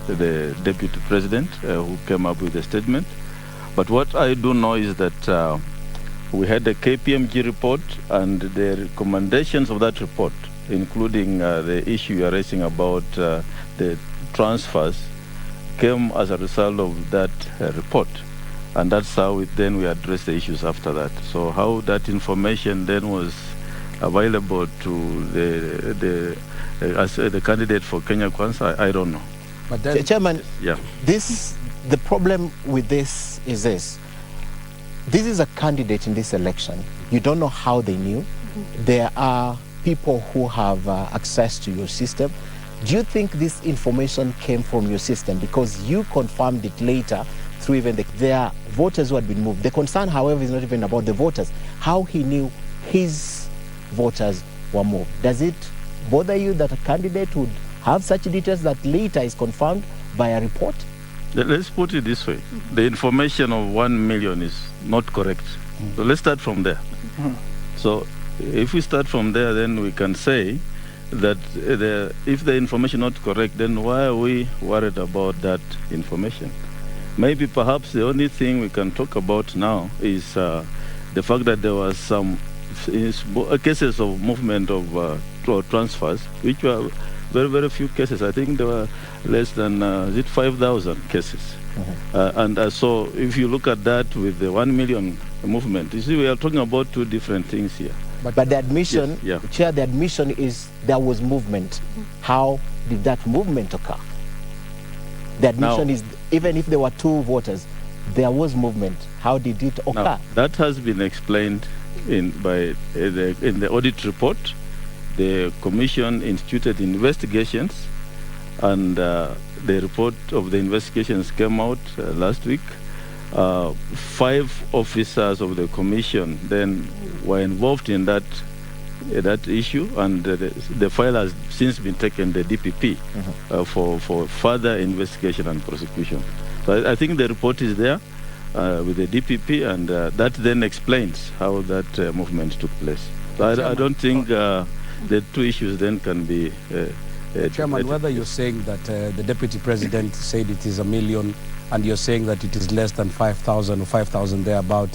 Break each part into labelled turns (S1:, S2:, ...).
S1: the Deputy President who came up with the statement. But what I do know is that we had a KPMG report, and the recommendations of that report, including the issue you are raising about the transfers, came as a result of that report. And that's how we address the issues after that. So how that information then was available to the candidate for Kenya Kwanza, I don't know.
S2: But then, Chairman,
S1: yeah.
S2: The problem with this is this. This is a candidate in this election. You don't know how they knew. There are people who have access to your system. Do you think this information came from your system? Because you confirmed it later through even their voters who had been moved. The concern, however, is not even about the voters. How he knew his voters were moved. Does it bother you that a candidate would have such details that later is confirmed by a report?
S1: Let's put it this way. The information of 1 million is not correct. So let's start from there. So if we start from there, then we can say that if the information is not correct, then why are we worried about that information? Maybe perhaps the only thing we can talk about now is the fact that there was some cases of movement of transfers, which were very, very few cases. I think there were less than 5,000 cases. And so if you look at that with the 1 million movement, you see we are talking about two different things here.
S2: But the admission,
S1: yes, yeah.
S2: Chair, the admission is there was movement. How did that movement occur? The admission is, even if there were two voters, there was movement. How did it occur?
S1: Now, that has been explained in the audit report. The Commission instituted investigations, and the report of the investigations came out last week. 5 officers of the Commission then were involved in that issue, and the file has since been taken to the DPP for further investigation and prosecution. So I think the report is there with the DPP, and that then explains how that movement took place. So I don't think the two issues then can be
S3: Chairman, whether you're saying that the Deputy President said it is 1 million and you're saying that it is less than 5,000 or 5,000 thereabout,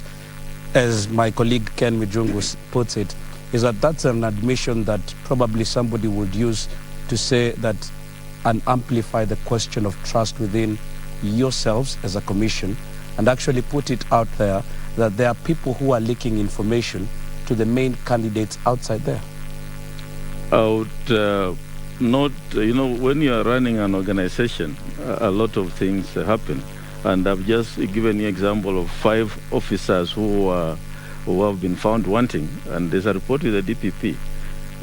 S3: as my colleague Ken Mijungu puts it, is that that's an admission that probably somebody would use to say that and amplify the question of trust within yourselves as a commission, and actually put it out there that there are people who are leaking information to the main candidates outside there.
S1: I would not, when you are running an organization, a lot of things happen. And I've just given you an example of 5 officers who have been found wanting, and there's a report with the DPP.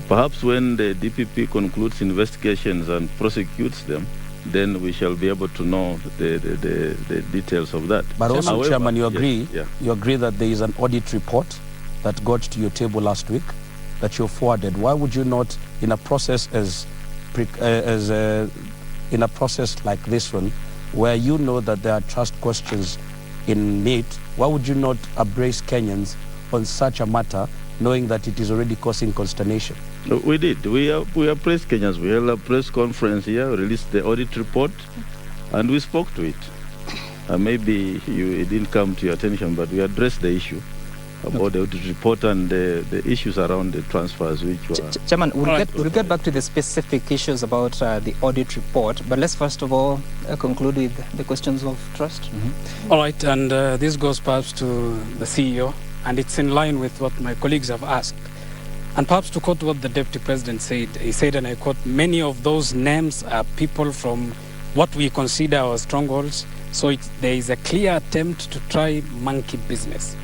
S1: Perhaps when the DPP concludes investigations and prosecutes them, then we shall be able to know the details of that.
S3: But also, however, Chairman, you agree,
S1: yes, yeah.
S3: You agree that there is an audit report that got to your table last week that you forwarded. Why would you not, in a process in a process like this one, where you know that there are trust questions in it, why would you not embrace Kenyans on such a matter, knowing that it is already causing consternation?
S1: We did. We appraised Kenyans. We held a press conference here, released the audit report, and we spoke to it. Maybe it didn't come to your attention, but we addressed the issue about the audit report and the issues around the transfers, which were...
S4: Chairman, we'll get back to the specific issues about the audit report, but let's first of all conclude with the questions of trust.
S5: All right, and this goes perhaps to the CEO, and it's in line with what my colleagues have asked. And perhaps to quote what the Deputy President said, he said, and I quote, many of those names are people from what we consider our strongholds, so there is a clear attempt to try monkey business.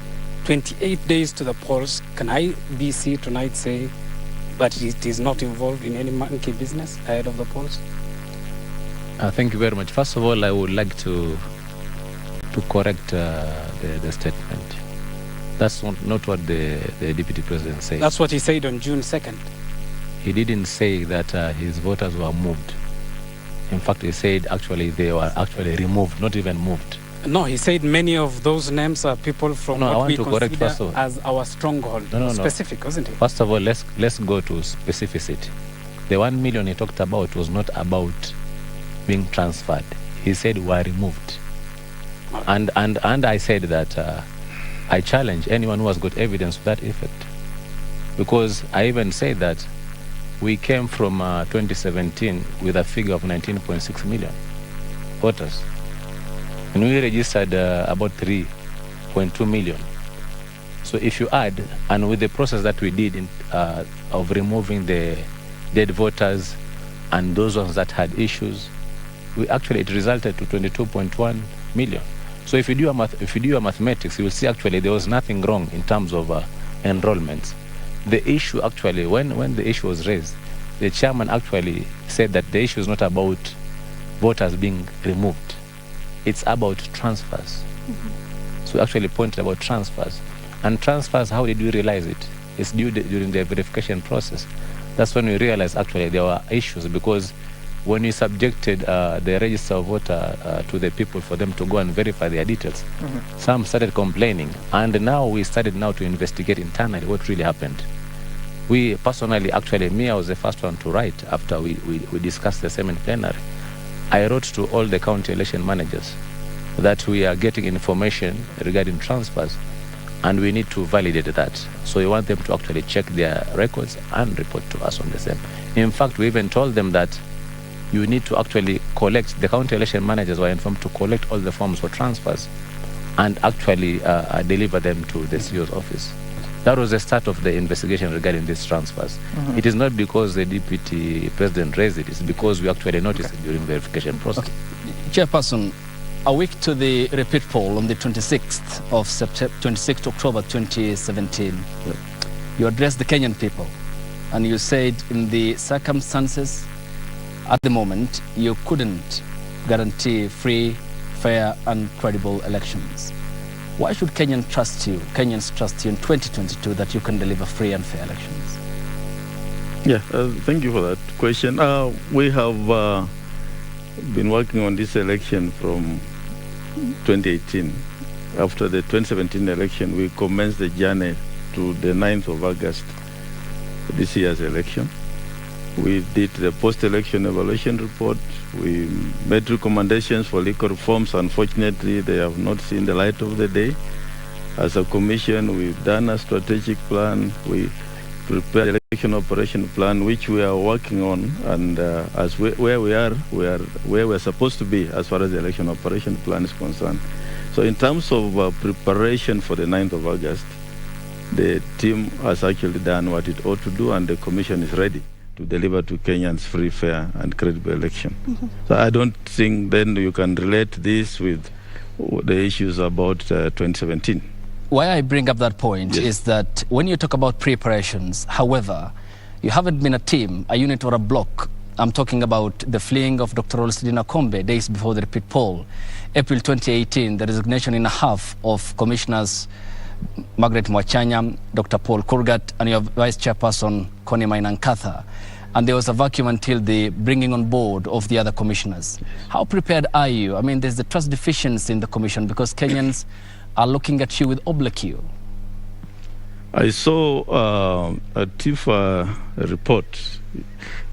S5: 28 days to the polls. Can IBC tonight say that it is not involved in any monkey business ahead of the polls?
S6: Thank you very much. First of all, I would like to correct the statement. That's not what the Deputy President said.
S5: That's what he said on June 2nd.
S6: He didn't say that his voters were moved. In fact, he said actually they were actually removed, not even moved.
S5: No, he said many of those names are people from what we consider as our stronghold.
S6: No.
S5: Specific, wasn't it?
S6: First of all, let's go to specificity. The 1 million he talked about was not about being transferred. He said were removed. And I said that I challenge anyone who has got evidence to that effect. Because I even said that we came from 2017 with a figure of 19.6 million voters. And we registered about 3.2 million. So if you add, and with the process that we did of removing the dead voters and those ones that had issues, it resulted to 22.1 million. So if you do a mathematics, you will see actually there was nothing wrong in terms of enrollments. The issue actually, when the issue was raised, the chairman actually said that the issue is not about voters being removed. It's about transfers. So we actually pointed about transfers. And transfers, how did we realize it? It's during the verification process. That's when we realized actually there were issues, because when we subjected the register of voter to the people for them to go and verify their details, some started complaining. And now we started to investigate internally what really happened. We personally, actually, I was the first one to write after we discussed the same in plenary. I wrote to all the county election managers that we are getting information regarding transfers and we need to validate that. So we want them to actually check their records and report to us on the same. In fact, we even told them that you need to actually collect, the county election managers were informed to collect all the forms for transfers and actually deliver them to the CEO's office. That was the start of the investigation regarding these transfers. It is not because the deputy president raised it, it's because we actually noticed it during the verification process.
S3: Okay. Chairperson, a week to the repeat poll on the 26th October 2017, you addressed the Kenyan people and you said in the circumstances at the moment, you couldn't guarantee free, fair and credible elections. Why should Kenyans trust you in 2022 that you can deliver free and fair elections?
S1: Yeah, thank you for that question. We have been working on this election from 2018. After the 2017 election, we commenced the journey to the 9th of August, this year's election. We did the post-election evaluation report. We made recommendations for legal reforms. Unfortunately, they have not seen the light of the day. As a commission, we've done a strategic plan. We prepared an election operation plan, which we are working on. And where we're supposed to be as far as the election operation plan is concerned. So in terms of preparation for the 9th of August, the team has actually done what it ought to do, and the commission is ready to deliver to Kenyans free, fair and credible election. So I don't think then you can relate this with the issues about 2017.
S3: Why I bring up that point is that when you talk about preparations, however, you haven't been a team, a unit or a block. I'm talking about the fleeing of Dr. Olusegun Akombe days before the repeat poll. April 2018, the resignation in half of Commissioners Margaret Mwachanya, Dr. Paul Kurgat, and your Vice Chairperson, Connie Mainakatha. And there was a vacuum until the bringing on board of the other commissioners. How prepared are you? I mean, there's the trust deficiency in the commission because Kenyans are looking at you with obloquy.
S1: I saw a TIFA report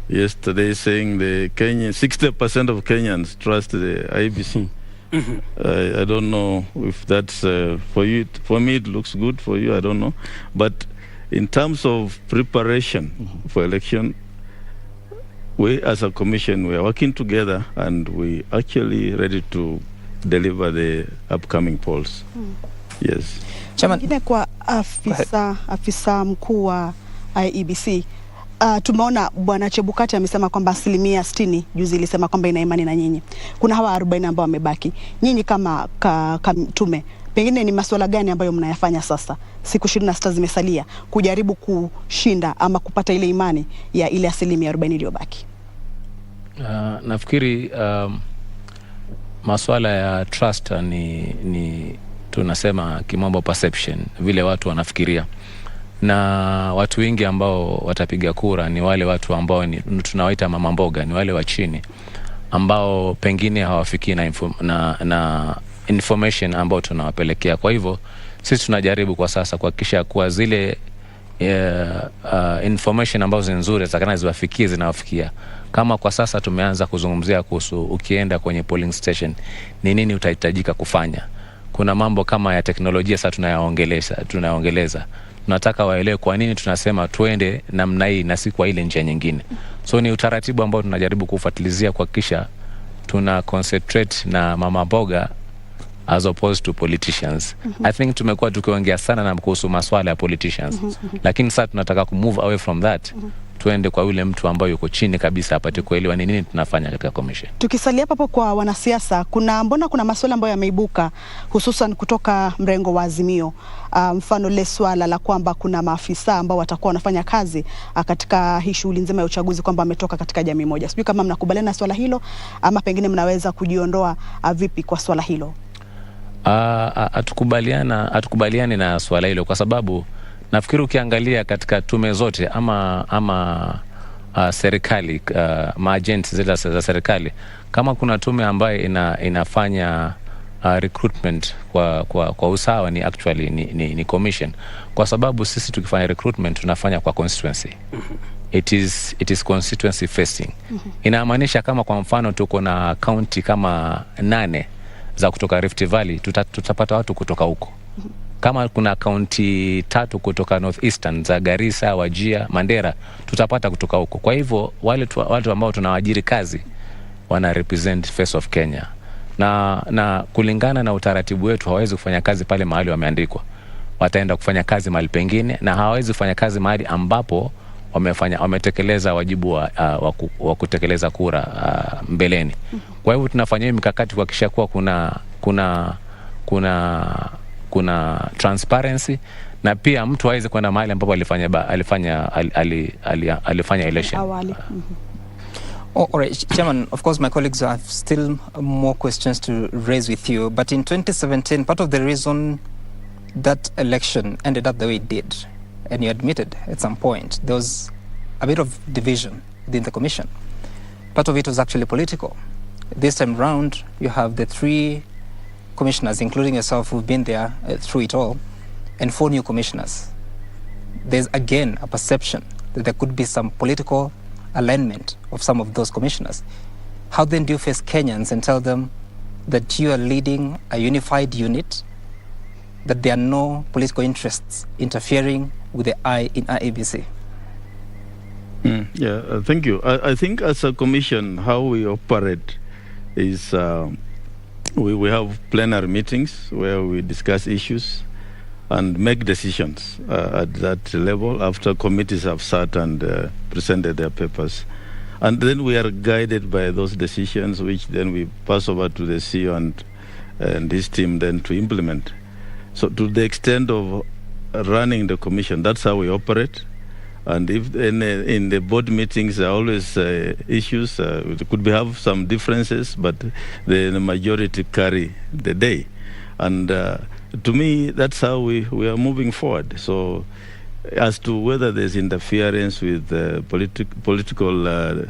S1: yesterday saying the 60% of Kenyans trust the IBC. I don't know if that's for you. For me, it looks good. For you, I don't know. But in terms of preparation for election, we as a commission, we are working together and we actually ready to deliver the upcoming polls. Yes.
S7: Chairman, kwa afisa mkuu wa IEBC, tumeona Bwana Chebukati amesema kwamba 60% juzi ilisema kwamba ina imani na nyinyi. Kuna hawa 40 ambao wamebaki. Nyinyi kama tume, pengine ni masuala gani ambayo mnayafanya sasa? Siku 26 zimesalia kujaribu kushinda ama kupata ile imani ya ile 40% iliyobaki.
S6: Nafikiri masuala ya trust ni tunasema kimombo perception, vile watu wanafikiria. Na watu wengi ambao watapiga kura ni wale watu ambao tunawaita mama mboga, ni wale wa chini ambao pengine hawafikii na information ambao tunawapelekea. Kwa hivyo sisi tunajaribu kwa sasa kuhakikisha kwa zile information ambazo nzuri zitakana ziwafikie zinawafikia. Kama kwa sasa tumeanza kuzungumzia kuhusu ukienda kwenye polling station ni nini utahitajika kufanya. Kuna mambo kama ya teknolojia sasa tunaongeleza. Tunataka waelewe kwa nini tunasema tuende namna hii na si kwa ile njia nyingine. So ni utaratibu ambao tunajaribu kufuatilizia kuhakikisha tuna concentrate na mama boga as opposed to politicians. I think tumekuwa tukiongea sana na kuhusu masuala ya politicians. Lakini sasa tunataka kumove away from that. Tuende kwa yule mtu ambaye yuko chini kabisa apate kuelewa ni nini tunafanya katika commission.
S7: Tukisalia hapo kwa wanasiasa, mbona kuna masuala ambayo yameibuka hususan kutoka mrengo wa Azimio. Mfano ile swala la kwamba kuna maafisa ambao watakuwa wanafanya kazi katika hii shughuli nzima ya uchaguzi kwamba wametoka katika jamii moja. Sijui kama mnakubaliana na swala hilo ama pengine mnaweza kujiondoa vipi kwa swala hilo?
S6: Hatukubaliani na swala hilo kwa sababu nafikiri ukiangalia katika tume zote ama serikali, maagents za serikali, kama kuna tume ambayo inafanya recruitment kwa usawa ni actually ni commission, kwa sababu sisi tukifanya recruitment tunafanya kwa constituency. It is constituency facing. Inamaanisha kama kwa mfano tuko na county kama 8 za kutoka Rift Valley, tutapata watu kutoka huko. Kama kuna kaunti 3 kutoka North Eastern za Garissa, Wajir, Mandera, tutapata kutoka huko. Kwa hivyo watu ambao tunawajiri kazi wana represent face of Kenya. Na kulingana na utaratibu wetu hawawezi kufanya kazi pale mahali wameandikwa. Wataenda kufanya kazi mahali pengine, na hawawezi kufanya kazi mahali ambapo wametekeleza wajibu wa kutekeleza kura mbeleni. Kwa hivyo tunafanya mikakati kuhakikisha kuwa kuna transparency, na pia mtu hawezi kwenda mahali ambapo alifanya election.
S4: All right, Chairman, of course my colleagues have still more questions to raise with you, but in 2017 part of the reason that election ended up the way it did, and you admitted at some point there was a bit of division within the commission. Part of it was actually political. This time round you have the 3 commissioners, including yourself, who've been there through it all, and 4 new commissioners. There's again a perception that there could be some political alignment of some of those commissioners. How then do you face Kenyans and tell them that you are leading a unified unit, that there are no political interests interfering with the I in IEBC?
S1: Thank you. I think as a commission, how we operate is we have plenary meetings where we discuss issues and make decisions at that level after committees have sat and presented their papers. And then we are guided by those decisions, which then we pass over to the CEO and his team then to implement. So to the extent of running the commission, that's how we operate. And if in the board meetings there are always issues, there could have some differences, but the majority carry the day. And to me, that's how we are moving forward. So as to whether there's interference with political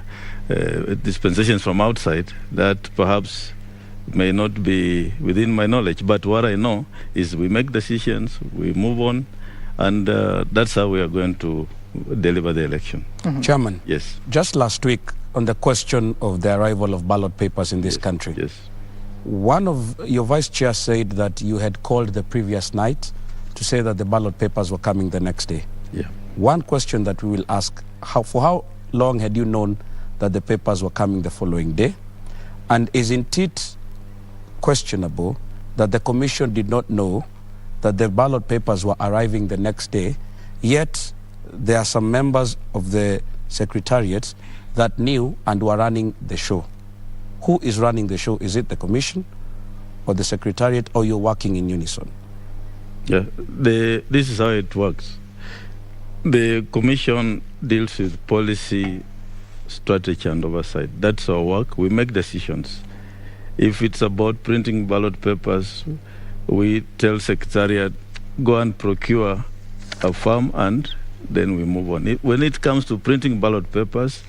S1: dispensations from outside, that perhaps may not be within my knowledge. But what I know is we make decisions, we move on, and that's how we are going to deliver the election.
S3: Chairman,
S1: yes.
S3: Just last week on the question of the arrival of ballot papers in this country,
S1: yes,
S3: one of your vice chair said that you had called the previous night to say that the ballot papers were coming the next day.
S1: Yeah.
S3: One question that we will ask, for how long had you known that the papers were coming the following day? And isn't it questionable that the commission did not know that the ballot papers were arriving the next day, yet there are some members of the secretariat that knew and were running the show? Who is running the show? Is it the commission or the secretariat, or you're working in unison?
S1: Yeah, this is how it works. The commission deals with policy, strategy and oversight. That's our work. We make decisions. If it's about printing ballot papers, we tell secretariat, go and procure a firm, and then we move on. When it comes to printing ballot papers,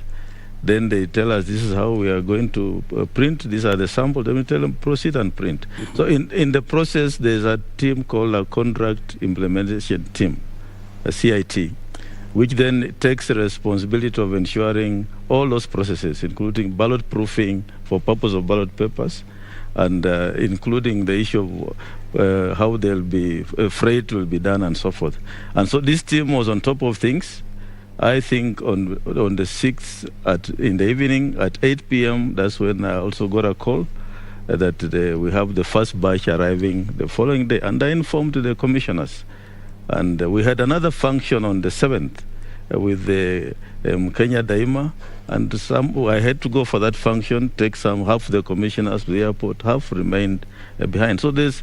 S1: then they tell us this is how we are going to print, these are the samples, then we tell them proceed and print. So in the process, there's a team called a contract implementation team, a CIT, which then takes the responsibility of ensuring all those processes, including ballot proofing for purpose of ballot papers, and including the issue of how they'll be freight will be done and so forth. And so this team was on top of things. I think on the 6th in the evening at 8 p.m., that's when I also got a call that we have the first batch arriving the following day. And I informed the commissioners. And we had another function on the 7th with the Kenya Daima. And I had to go for that function, take half the commissioners to the airport, half remained behind. So there's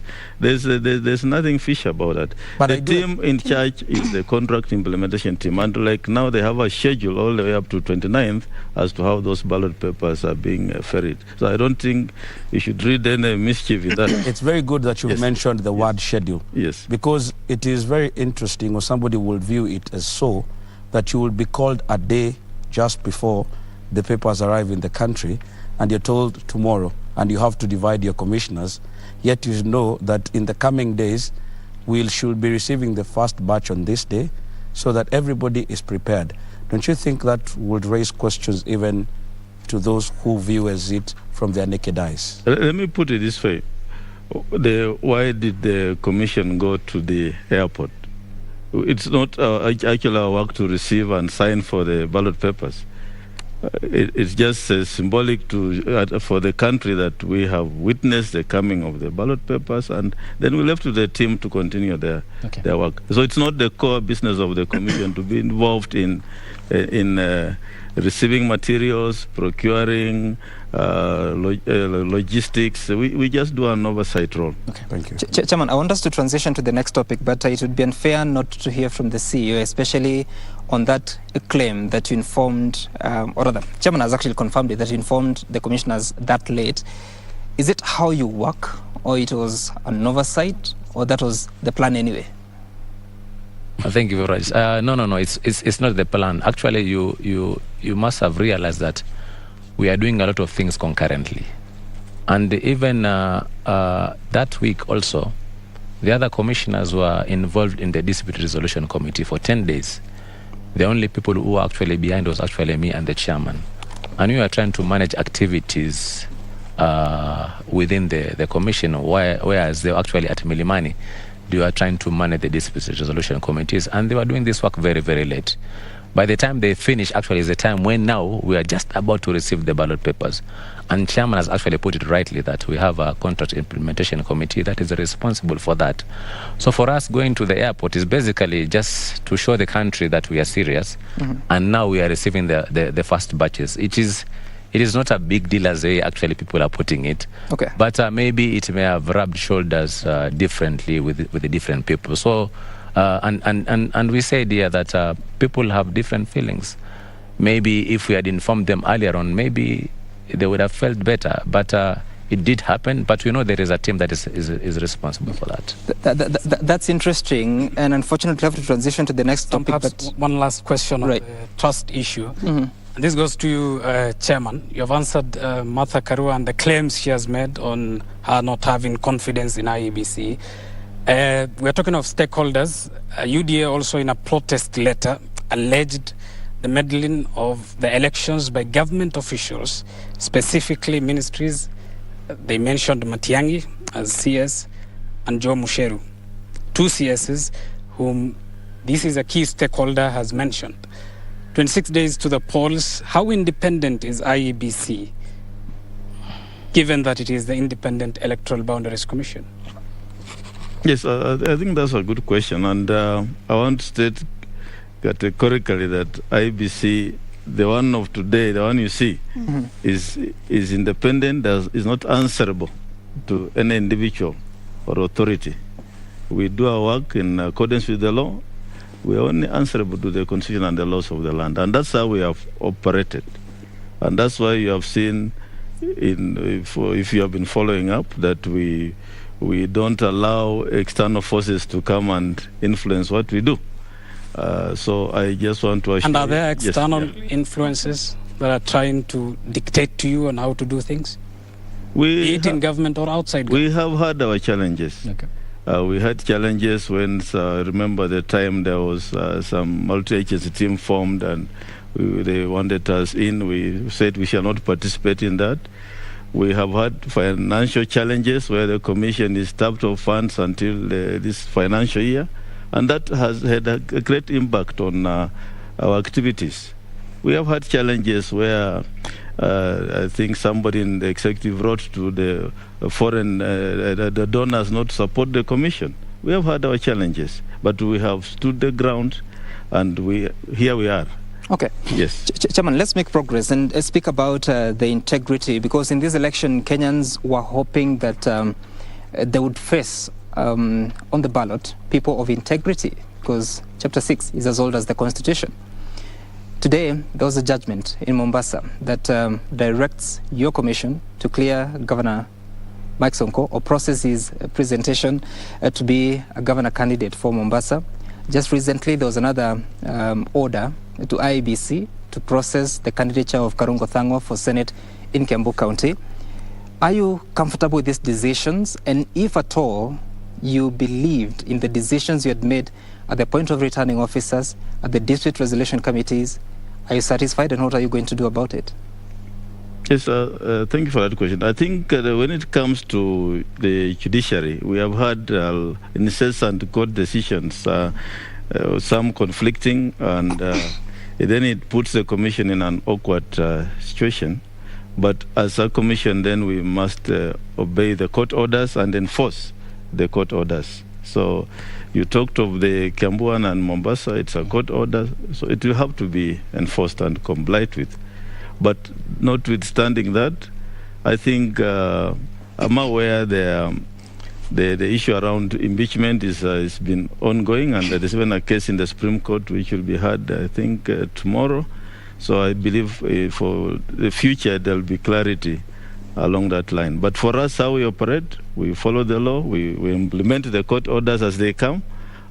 S1: nothing fishy about that. But the team in charge is the contract implementation team. And like now they have a schedule all the way up to 29th as to how those ballot papers are being ferried. So I don't think you should read any mischief in that.
S3: It's very good that you mentioned the word schedule.
S1: Yes.
S3: Because it is very interesting, or somebody will view it as so, that you will be called a day just before the papers arrive in the country, and you're told tomorrow, and you have to divide your commissioners, yet you know that in the coming days, we should be receiving the first batch on this day, so that everybody is prepared. Don't you think that would raise questions even to those who view as it from their naked eyes?
S1: Let me put it this way. Why did the commission go to the airport? It's not actually our work to receive and sign for the ballot papers. It's just symbolic for the country that we have witnessed the coming of the ballot papers, and then we left to the team to continue their work. So it's not the core business of the commission to be involved in receiving materials, procuring, logistics. We just do an oversight role.
S3: Okay, thank you.
S4: Chairman, I want us to transition to the next topic, but it would be unfair not to hear from the CEO, especially on that claim that you informed, or rather, Chairman has actually confirmed it, that you informed the commissioners that late. Is it how you work, or it was an oversight, or that was the plan anyway?
S6: Thank you very much. No. It's not the plan. Actually, you must have realized that we are doing a lot of things concurrently, and even that week also, the other commissioners were involved in the dispute resolution committee for 10 days. The only people who were actually behind was actually me and the chairman, and we were trying to manage activities within the commission, whereas they were actually at Milimani. They were trying to manage the dispute resolution committees, and they were doing this work very, very late. By the time they finished, actually, is the time when now we are just about to receive the ballot papers. And Chairman has actually put it rightly that we have a contract implementation committee that is responsible for that. So for us, going to the airport is basically just to show the country that we are serious. Mm-hmm. And now we are receiving the first batches. It is not a big deal as way actually people are putting it.
S4: Okay.
S6: But maybe it may have rubbed shoulders differently with the different people. So, and we said here that people have different feelings. Maybe if we had informed them earlier on, maybe they would have felt better. But it did happen. But we know there is a team that is responsible for that.
S4: That's interesting. And unfortunately, we have to transition to the next topic.
S5: Perhaps one last question on the trust issue. Mm-hmm. This goes to you, Chairman. You have answered Martha Karua and the claims she has made on her not having confidence in IEBC. We're talking of stakeholders. UDA also in a protest letter alleged the meddling of the elections by government officials, specifically ministries. They mentioned Matiang'i as CS and Joe Musheru, two CSs whom this is a key stakeholder has mentioned. 26 days to the polls. How independent is IEBC, given that it is the Independent Electoral Boundaries Commission?
S1: Yes, I think that's a good question. And I want to state categorically that IEBC, the one of today, the one you see, mm-hmm. is independent, is not answerable to any individual or authority. We do our work in accordance with the law. We are only answerable to the Constitution and the laws of the land. And that's how we have operated. And that's why you have seen, if you have been following up, that we don't allow external forces to come and influence what we do. So I just want to assure you.
S5: And are there external influences that are trying to dictate to you on how to do things? Be it in government or outside government?
S1: We have had our challenges. Okay. We had challenges when, remember the time there was some multi-agency team formed and they wanted us in. We said we shall not participate in that. We have had financial challenges where the commission is tapped of funds until this financial year, and that has had a great impact on our activities. We have had challenges where I think somebody in the executive wrote to the foreign the donors not to support the commission. We have had our challenges, but we have stood the ground, and here we are.
S4: Okay.
S1: Yes.
S4: Chairman, let's make progress and speak about the integrity, because in this election, Kenyans were hoping that they would face on the ballot people of integrity, because Chapter 6 is as old as the Constitution. Today, there was a judgment in Mombasa that directs your commission to clear Governor Mike Sonko or process his presentation to be a governor candidate for Mombasa. Just recently, there was another order to IEBC to process the candidature of Karungo Thango for Senate in Kiambu County. Are you comfortable with these decisions? And if at all you believed in the decisions you had made at the point of returning officers, at the district resolution committees, are you satisfied, and what are you going to do about it?
S1: Yes, thank you for that question. I think when it comes to the judiciary, we have had incessant court decisions, some conflicting, and then it puts the commission in an awkward situation. But as a commission, then we must obey the court orders and enforce the court orders. So you talked of the Kiambu and Mombasa, it's a court order, so it will have to be enforced and complied with. But notwithstanding that, I think I'm aware the issue around impeachment is been ongoing, and there is even a case in the Supreme Court which will be heard, I think, tomorrow. So I believe for the future there will be clarity along that line. But for us, how we operate, we follow the law, we implement the court orders as they come,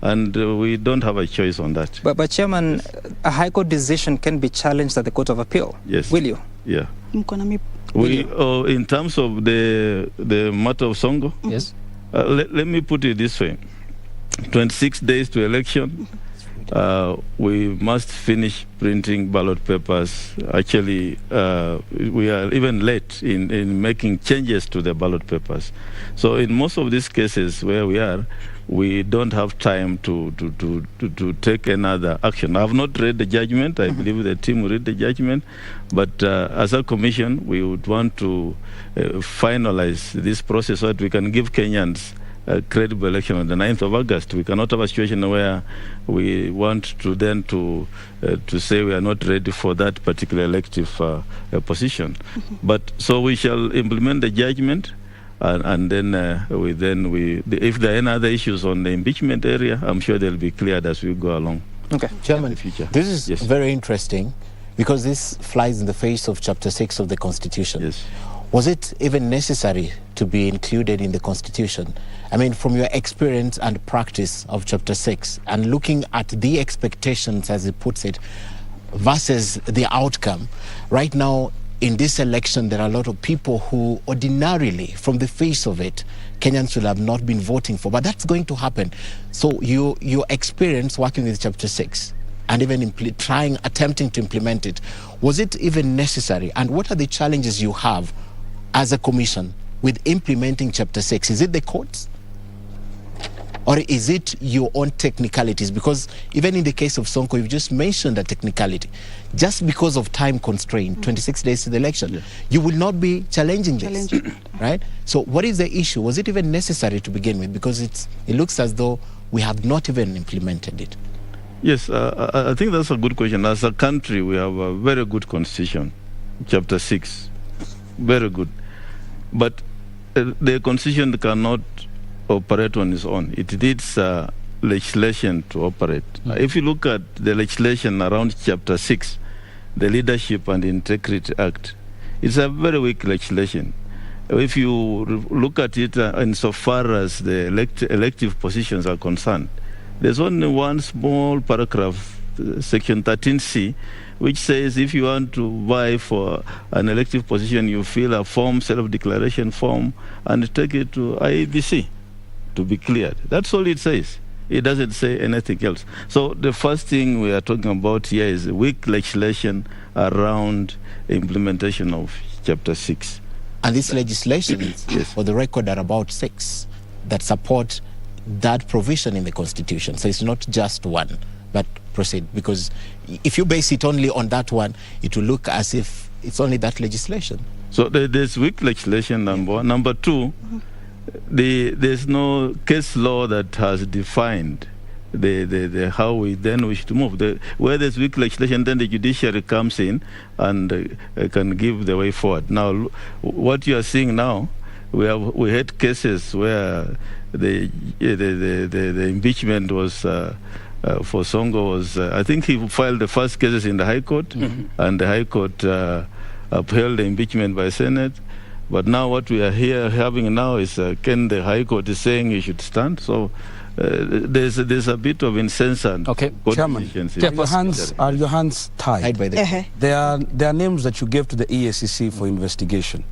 S1: and we don't have a choice on that.
S4: But Chairman, a High Court decision can be challenged at the Court of Appeal.
S1: Yes.
S4: Will you?
S1: Yeah. In terms of the matter of Songo,
S4: yes.
S1: Let me put it this way. 26 days to election. We must finish printing ballot papers. Actually, we are even late in making changes to the ballot papers. So in most of these cases where we are, we don't have time to take another action. I have not read the judgment. I believe the team will read the judgment. But as a commission, we would want to finalize this process so that we can give Kenyans a credible election on the 9th of August. We cannot have a situation where we want to then to say we are not ready for that particular elective position. But so we shall implement the judgment, and then if there are any other issues on the impeachment area, I'm sure they'll be cleared as we go along.
S4: Okay,
S2: Chairman,
S1: in the future.
S2: This is very interesting because this flies in the face of Chapter 6 of the Constitution.
S1: Yes.
S2: Was it even necessary to be included in the Constitution? I mean, from your experience and practice of Chapter 6 and looking at the expectations, as it puts it, versus the outcome, right now in this election, there are a lot of people who ordinarily, from the face of it, Kenyans will have not been voting for, but that's going to happen. So your experience working with Chapter 6 and even attempting to implement it, was it even necessary? And what are the challenges you have as a commission with implementing Chapter 6? Is it the courts? Or is it your own technicalities? Because even in the case of Sonko, you've just mentioned a technicality. Just because of time constraint, 26 days to the election, you will not be challenging this, right? So what is the issue? Was it even necessary to begin with? Because it looks as though we have not even implemented it.
S1: Yes, I think that's a good question. As a country, we have a very good constitution, Chapter 6, very good. But the constitution cannot operate on its own. It needs legislation to operate. If you look at the legislation around Chapter 6, the Leadership and Integrity Act, it's a very weak legislation. If you look at it insofar as the elective positions are concerned, there's only one small paragraph, Section 13C, which says if you want to vie for an elective position, you fill a form, self-declaration form, and take it to IEBC. to be cleared. That's all it says. It doesn't say anything else. So the first thing we are talking about here is weak legislation around implementation of Chapter 6.
S2: And this legislation, yes, for the record, are about 6 that support that provision in the Constitution. So it's not just one, but proceed. Because if you base it only on that one, it will look as if it's only that legislation.
S1: So there's weak legislation, number one. Number two, there's no case law that has defined the how we then wish to move. Where there's weak legislation, then the judiciary comes in and can give the way forward. Now, what you are seeing now, we had cases where the impeachment was for Songo was I think he filed the first cases in the High Court, and the High Court upheld the impeachment by Senate. But now what we are here having now is can the High Court is saying he should stand. So there's a bit of incessant.
S3: Okay, Chairman, are your hands tied? By the There are names that you gave to the EACC for investigation.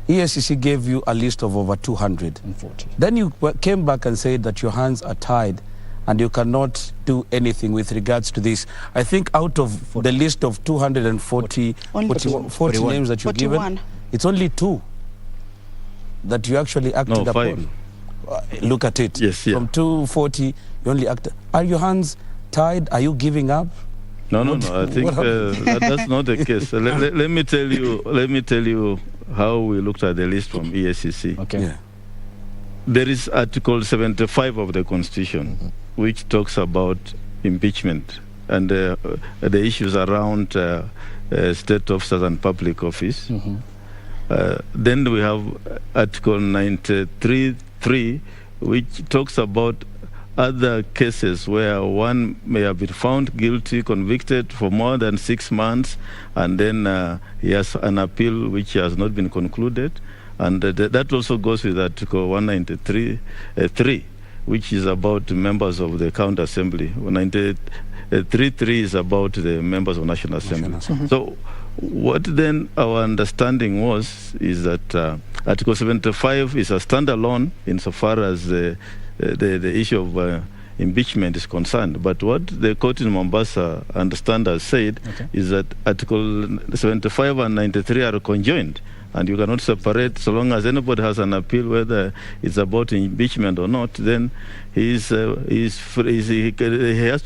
S3: EACC gave you a list of over 240. Then you came back and said that your hands are tied and you cannot do anything with regards to this. I think out of the list of 240 40 names that you've given, it's only 2 that you actually acted upon. Look at it.
S1: Yes, yeah.
S3: From 240, you only acted. Are your hands tied? Are you giving up?
S1: No. I think that's not the case. Let me tell you how we looked at the list from EACC.
S3: Okay. Yeah.
S1: There is Article 75 of the Constitution, which talks about impeachment and the issues around state officers and public office. Then we have Article 93(3), which talks about other cases where one may have been found guilty, convicted for more than 6 months, and then he has an appeal which has not been concluded. And that also goes with Article 193(3), which is about members of the County Assembly. 93(3) is about the members of National Assembly. So what then our understanding is that Article 75 is a standalone insofar as the issue of impeachment is concerned. But what the court in Mombasa has said is that Article 75 and 93 are conjoined, and you cannot separate. So long as anybody has an appeal, whether it's about impeachment or not, then he has to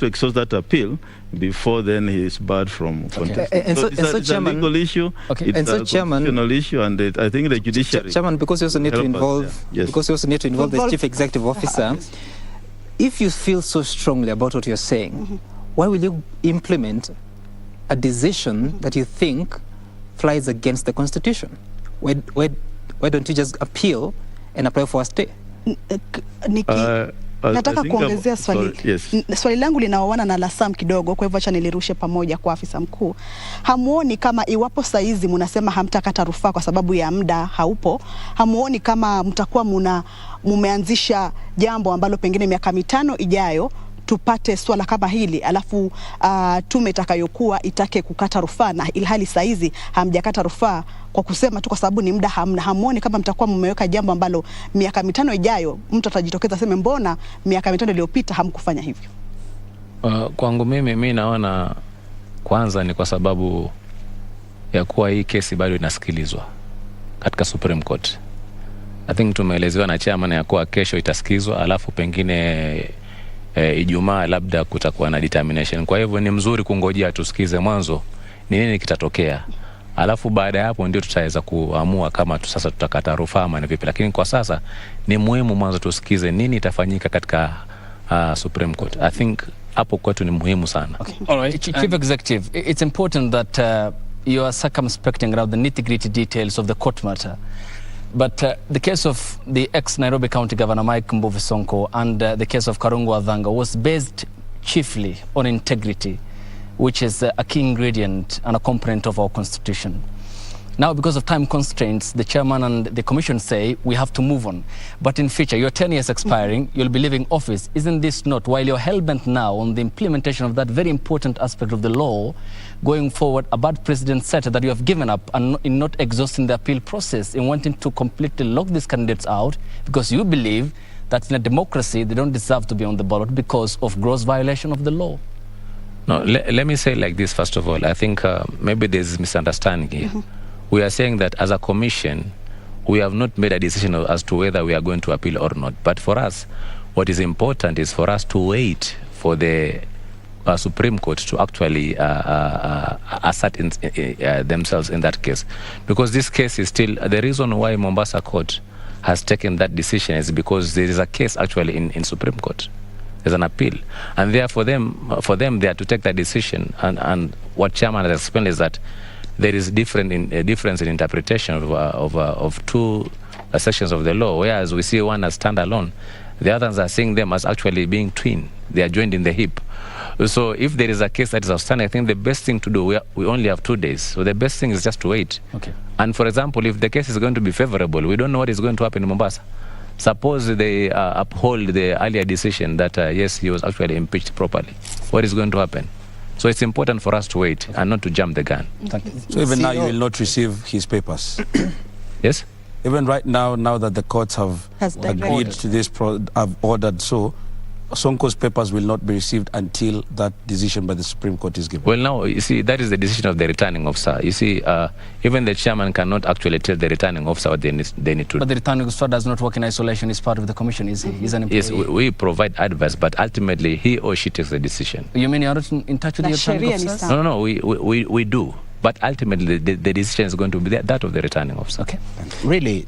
S1: exhaust that appeal before then he is barred from contest. It's a legal issue, it's a constitutional issue, and I think the judiciary...
S4: Chairman, because you also need to involve, the Chief Executive Officer, if you feel so strongly about what you're saying, why will you implement a decision that you think flies against the Constitution? Why don't you just appeal and apply for a stay?
S7: Nataka kuongezea swali. Swali langu linaoana na la Sam kidogo, kwa hivyo acha nilirushe pamoja kwa afisa mkuu. Hamuoni kama iwapo saizi mnasema hamtakata rufaa kwa sababu ya muda haupo, hamuoni kama mtakuwa mumeanzisha jambo ambalo pengine miaka 5 ijayo tupate swala kama hili, alafu tume itakayokuwa itake kukata rufaa, na ilhali saizi hamjakata rufaa kwa kusema tu kwa sababu ni muda hamna? Hamuoni kama mtakuwa mmeweka jambo ambalo miaka 5 ijayo mtu atajitokeza aseme mbona miaka 5 iliyopita hamkufanya hivyo?
S6: Kwangu mimi naona kwanza ni kwa sababu ya kuwa hii kesi bado inasikilizwa katika Supreme Court. I think tumeelezewa na chairman ya kuwa kesho itasikizwa, alafu pengine Ijumaa labda kutakuwa na determination. Kwa hivyo ni mzuri kungojea tusikize mwanzo ni nini kitatokea, alafu baada ya hapo ndio tutaweza kuamua kama sasa tutakata rufaa ama vipi. Lakini kwa sasa ni muhimu mwanzo tusikize nini itafanyika katika Supreme Court. I think hapo kwetu ni muhimu sana.
S8: All right. Chief Executive, it's important that you are circumspecting around the nitty-gritty details of the court matter. But the case of the ex-Nairobi County Governor Mike Mbuvi Sonko and the case of Karungu Adhanga was based chiefly on integrity, which is a key ingredient and a component of our constitution. Now, because of time constraints, the chairman and the commission say we have to move on. But in future, your 10 years expiring, you'll be leaving office. Isn't this not, while you're hell-bent now on the implementation of that very important aspect of the law, going forward, a bad precedent set that you have given up and in not exhausting the appeal process, in wanting to completely lock these candidates out, because you believe that in a democracy they don't deserve to be on the ballot because of gross violation of the law?
S6: No, let me say like this, first of all. I think maybe there's misunderstanding here. We are saying that as a commission, we have not made a decision as to whether we are going to appeal or not. But for us, what is important is for us to wait for the Supreme Court to actually assert themselves in that case. Because this case is still, the reason why Mombasa Court has taken that decision is because there is a case actually in Supreme Court. There's an appeal. And therefore for them, they are to take that decision. And what Chairman has explained is that there is difference in interpretation of two sections of the law, whereas we see one as standalone. The others are seeing them as actually being twin. They are joined in the hip. So if there is a case that is outstanding, I think the best thing to do, we only have 2 days. So the best thing is just to wait.
S8: Okay.
S6: And for example, if the case is going to be favorable, we don't know what is going to happen in Mombasa. Suppose they uphold the earlier decision that, yes, he was actually impeached properly. What is going to happen? So it's important for us to wait and not to jump the gun.
S8: Thank you.
S3: So even now you will not receive his papers?
S6: Yes?
S3: Even right now that the courts have agreed to this, have ordered so, Sonko's papers will not be received until that decision by the Supreme Court is given.
S6: Well, now, you see, that is the decision of the returning officer. You see, even the chairman cannot actually tell the returning officer what they need to do.
S8: But the returning officer does not work in isolation. He's part of the commission, is he? He's an employee.
S6: Yes, we provide advice, but ultimately he or she takes the decision.
S8: You mean you're not in touch with the returning officer?
S6: No, we do. But ultimately, the decision is going to be that of the returning officer.
S8: Okay.
S2: Really,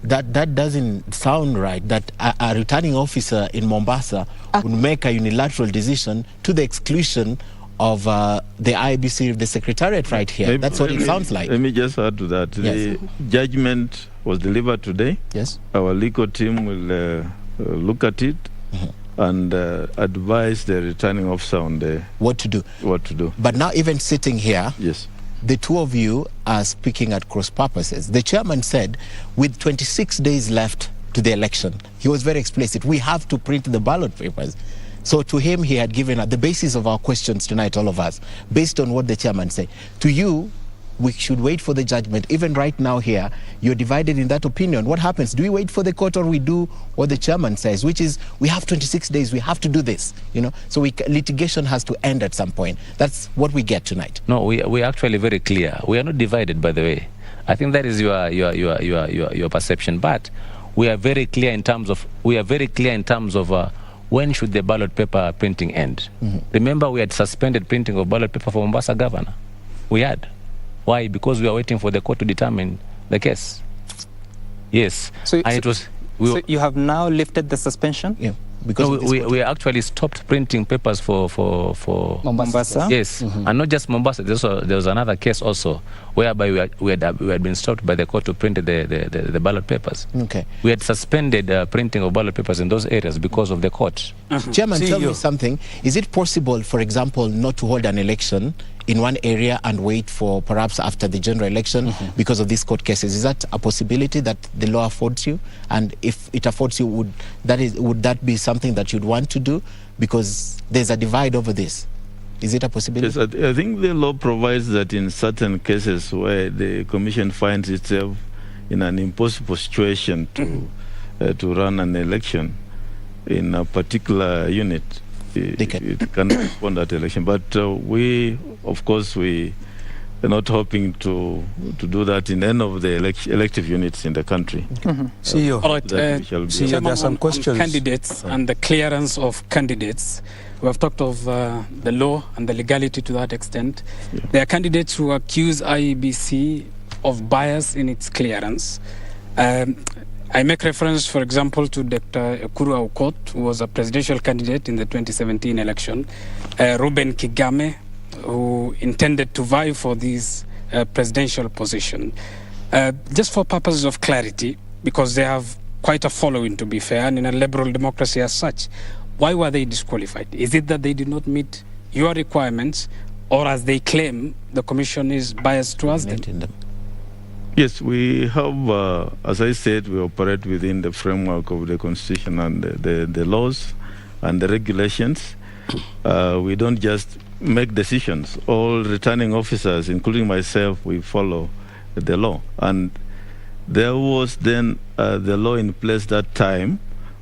S2: that doesn't sound right, that a returning officer in Mombasa would make a unilateral decision to the exclusion of the IBC, the secretariat right here. That's what it sounds like.
S1: Let me just add to that.
S2: Yes.
S1: The judgment was delivered today.
S2: Yes.
S1: Our legal team will look at it and advise the returning officer on
S2: what to do. But now, even sitting here,
S1: yes,
S2: the two of you are speaking at cross purposes. The chairman said, with 26 days left to the election, he was very explicit, we have to print the ballot papers. So to him, he had given the basis of our questions tonight, all of us, based on what the chairman said. To you, we should wait for the judgment. Even right now here, you're divided in that opinion. What happens? Do we wait for the court, or we do what the chairman says, which is we have 26 days, we have to do this, So litigation has to end at some point. That's what we get tonight.
S6: No, we're actually very clear. We are not divided, by the way. I think that is your perception. But we are very clear in terms of when should the ballot paper printing end. Remember, we had suspended printing of ballot paper for Mombasa governor. We had. Why? Because we are waiting for the court to determine the case. Yes.
S4: So you have now lifted the suspension?
S2: Yeah. Because
S6: we actually stopped printing papers for
S4: Mombasa.
S6: Yes, and not just Mombasa. There was another case also whereby we had been stopped by the court to print the ballot papers.
S2: Okay.
S6: We had suspended printing of ballot papers in those areas because of the court.
S2: Chairman, tell me something. Is it possible, for example, not to hold an election in one area and wait for perhaps after the general election because of these court cases? Is that a possibility that the law affords you? And if it affords you, would that be something that you'd want to do? Because there's a divide over this. Is it a possibility?
S1: Yes, I think the law provides that in certain cases where the commission finds itself in an impossible situation to run an election in a particular unit, it can respond that election. But we are not hoping to do that in any of the elective units in the country.
S3: CEO.
S5: All right, CEO, there are some questions. On candidates and the clearance of candidates. We have talked of the law and the legality to that extent. Yeah. There are candidates who accuse IEBC of bias in its clearance. I make reference, for example, to Dr. Ekuru Aukot, who was a presidential candidate in the 2017 election, Ruben Kigame, who intended to vie for this presidential position. Just for purposes of clarity, because they have quite a following, to be fair, and in a liberal democracy as such, why were they disqualified? Is it that they did not meet your requirements, or as they claim, the commission is biased towards them?
S1: Yes, we have, as I said, we operate within the framework of the Constitution and the laws and the regulations. We don't just make decisions. All returning officers, including myself, we follow the law. And there was then the law in place that time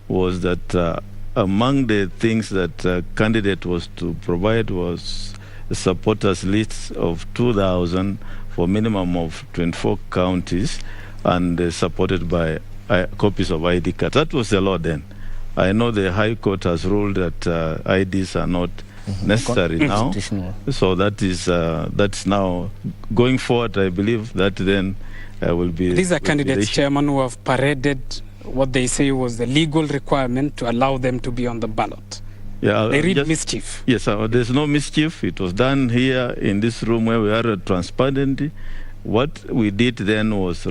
S1: was that among the things that candidate was to provide was supporters lists of 2,000 for minimum of 24 counties and supported by copies of ID cards. That was the law then. I know the High Court has ruled that IDs are not necessary now. So that's now going forward. I believe that then will be.
S5: These are candidates, Chairman, who have paraded what they say was the legal requirement to allow them to be on the ballot.
S1: Yeah,
S5: they read mischief.
S1: Yes, there's no mischief. It was done here in this room where we are transparent. What we did then was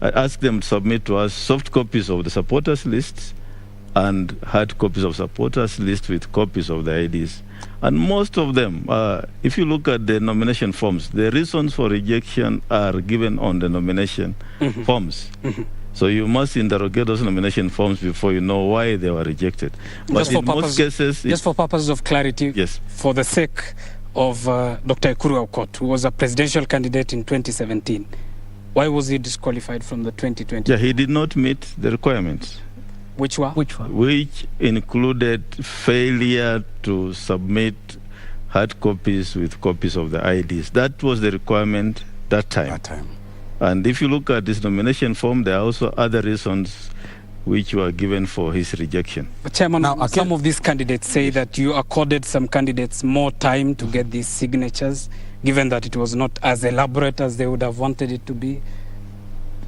S1: ask them to submit to us soft copies of the supporters lists and hard copies of supporters list with copies of the IDs. And most of them, if you look at the nomination forms, the reasons for rejection are given on the nomination forms. So you must interrogate those nomination forms before you know why they were rejected. But in most cases...
S5: Just for purposes of clarity,
S1: yes,
S5: for the sake of Dr. Ekuru Aukot, who was a presidential candidate in 2017, why was he disqualified from the 2020?
S1: Yeah, he did not meet the requirements.
S5: Which one?
S1: Which included failure to submit hard copies with copies of the IDs. That was the requirement that time. And if you look at this nomination form, there are also other reasons which were given for his rejection.
S5: But Chairman, now, some of these candidates say that you accorded some candidates more time to get these signatures, given that it was not as elaborate as they would have wanted it to be.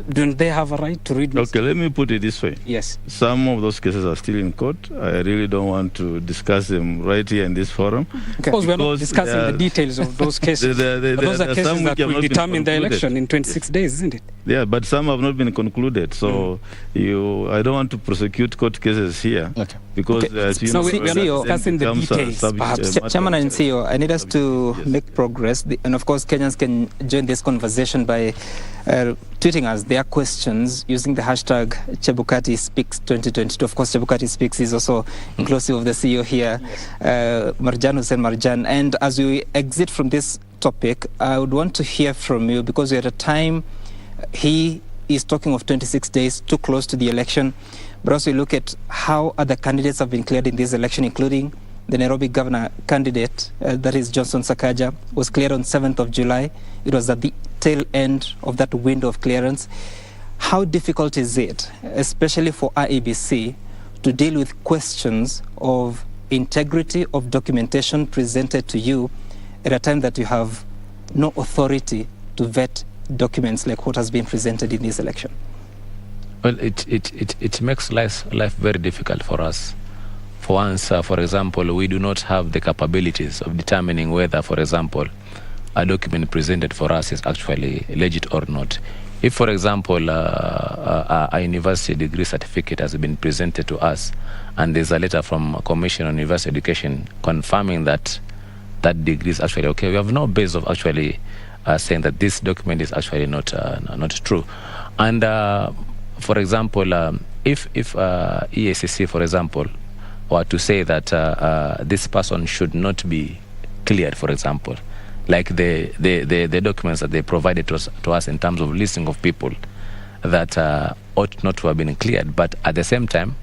S5: Don't they have a right to read?
S1: Okay, let me put it this way.
S5: Yes.
S1: Some of those cases are still in court. I really don't want to discuss them right here in this forum.
S5: Okay. Of course, we're not discussing the details of those cases. Those are cases that will determine the election in 26 days, isn't it?
S1: Yeah, but some have not been concluded. So I don't want to prosecute court cases here.
S4: Okay.
S1: Because
S5: so we are not discussing the details, perhaps.
S4: Chairman and CEO, I need us to make progress. And of course, Kenyans can join this conversation by tweeting us their questions using the hashtag Chebukati Speaks 2022. Of course, Chebukati Speaks is also inclusive of the CEO here, Marjan Hussein Marjan. And as we exit from this topic, I would want to hear from you, because we're at a time he is talking of 26 days, too close to the election. But also look at how other candidates have been cleared in this election, including the Nairobi governor candidate, that is Johnson Sakaja, was cleared on 7th of July. It was at the tail end of that window of clearance. How difficult is it, especially for IEBC, to deal with questions of integrity of documentation presented to you at a time that you have no authority to vet documents like what has been presented in this election?
S6: Well, it makes life very difficult for us. For once, for example, we do not have the capabilities of determining whether, for example, a document presented for us is actually legit or not. If, for example, a university degree certificate has been presented to us and there's a letter from a Commission on University Education confirming that that degree is actually okay, we have no base of actually saying that this document is actually not true. And for example, if EACC, for example, were to say that this person should not be cleared, for example, like the documents that they provided to us in terms of listing of people that ought not to have been cleared, but at the same time,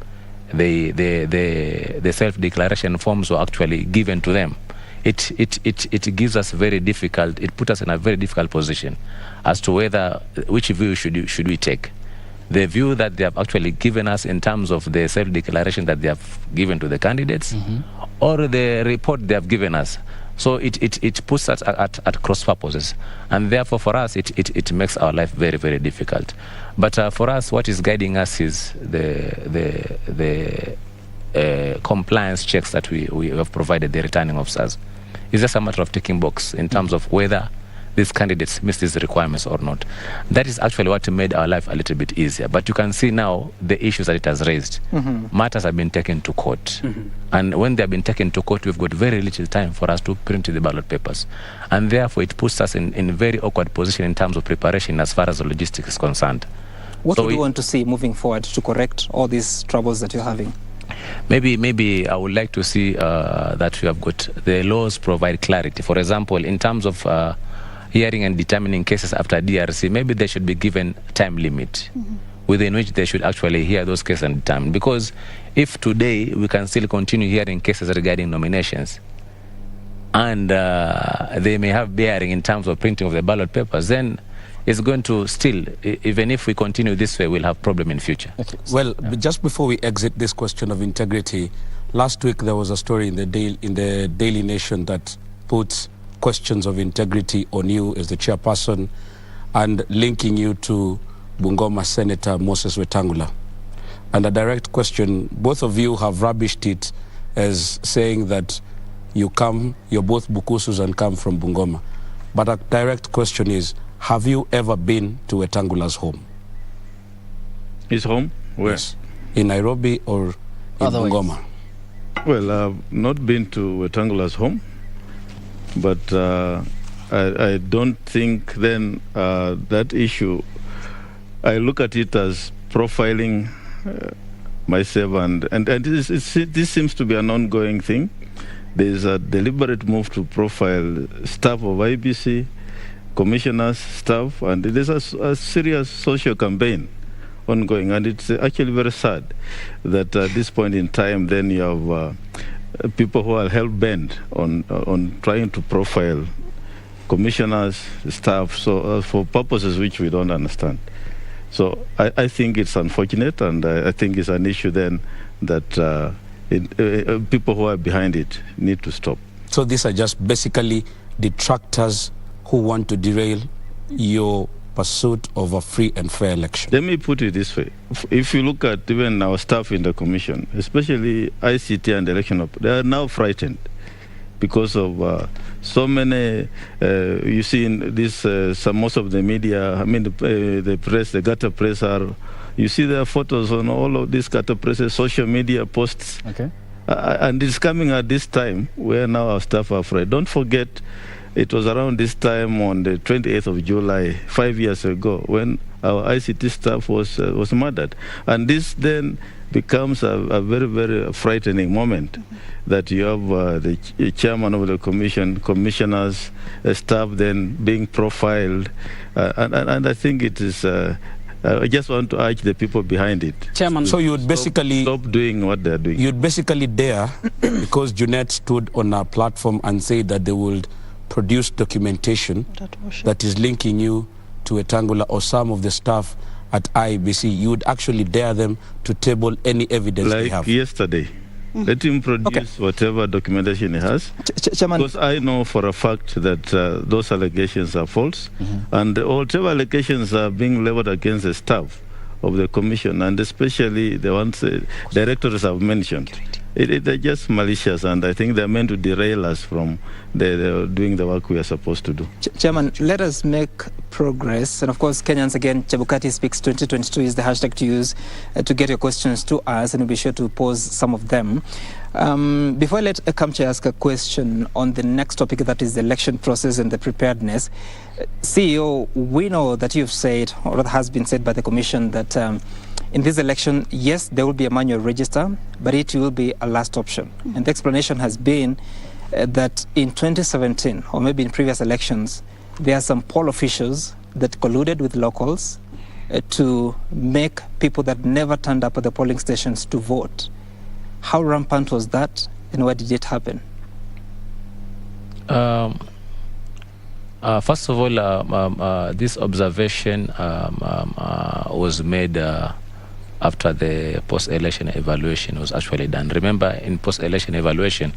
S6: the self-declaration forms were actually given to them. It gives us it puts us in a very difficult position as to which view should we take. The view that they have actually given us in terms of the self-declaration that they have given to the candidates, or the report they have given us. So it puts us at cross purposes, and therefore for us it makes our life very, very difficult. But for us, what is guiding us is the compliance checks that we have provided the returning officers. It's just a matter of ticking box in terms of whether these candidates miss these requirements or not. That is actually what made our life a little bit easier. But you can see now the issues that it has raised. Matters have been taken to court. And when they have been taken to court, we've got very little time for us to print the ballot papers. And therefore, it puts us in a very awkward position in terms of preparation as far as the logistics is concerned.
S4: What do you want to see moving forward to correct all these troubles that you're having?
S6: Maybe I would like to see that we have got the laws provide clarity. For example, in terms of hearing and determining cases after DRC, maybe they should be given time limit. within which they should actually hear those cases and determine. Because if today we can still continue hearing cases regarding nominations, and they may have bearing in terms of printing of the ballot papers, then it's going to still, even if we continue this way, we'll have problem in future.
S3: Okay. Well, just before we exit this question of integrity, last week there was a story in the Daily Nation that puts questions of integrity on you as the chairperson and linking you to Bungoma Senator Moses Wetangula. And a direct question, both of you have rubbished it as saying that you're both Bukusus and come from Bungoma. But a direct question is, have you ever been to Wetangula's home?
S1: His home? Where?
S3: Yes. In Nairobi or in Bungoma?
S1: Well, I've not been to Wetangula's home, but I don't think then that issue, I look at it as profiling myself, and this seems to be an ongoing thing. There's a deliberate move to profile staff of IBC, commissioners, staff, and there's a serious social campaign ongoing, and it's actually very sad that at this point in time then you have people who are hell-bent on trying to profile commissioners, staff, so for purposes which we don't understand. So I think it's unfortunate, and I think it's an issue then that people who are behind it need to stop.
S3: So these are just basically detractors who want to derail your pursuit of a free and fair election.
S1: Let me put it this way. If you look at even our staff in the commission, especially ICT and election, they are now frightened because of so many, you see in this, most of the media, I mean the press, the gutter press you see their photos on all of these gutter presses, social media posts.
S8: Okay.
S1: And it's coming at this time where now our staff are afraid. Don't forget, it was around this time on the 28th of July, 5 years ago, when our ICT staff was murdered. And this then becomes a very, very frightening moment that you have the chairman of the commission, commissioners, staff then being profiled. And I think it is... I just want to urge the people behind it.
S5: Chairman,
S3: so you would basically
S1: stop doing what they're doing.
S3: You'd basically dare, because Junet stood on a platform and said that they would produce documentation that is linking you to Wetangula or some of the staff at IBC. You would actually dare them to table any evidence they have.
S1: Like yesterday. Let him produce whatever documentation he has. Because I know for a fact that those allegations are false, and whatever allegations are being leveled against the staff of the commission, and especially the ones directors have mentioned, they're just malicious, and I think they're meant to derail us from doing the work we are supposed to do.
S4: Chairman, let us make progress. And of course, Kenyans, again, Chebukati Speaks 2022 is the hashtag to use to get your questions to us, and we'll be sure to pose some of them. Before I let Kamche ask a question on the next topic, that is the election process and the preparedness, CEO, we know that you've said, or that has been said by the Commission, that in this election, yes, there will be a manual register, but it will be a last option. And the explanation has been that in 2017, or maybe in previous elections, there are some poll officials that colluded with locals to make people that never turned up at the polling stations to vote. How rampant was that, and why did it happen?
S6: First of all, this observation was made after the post-election evaluation was actually done. Remember, in post-election evaluation,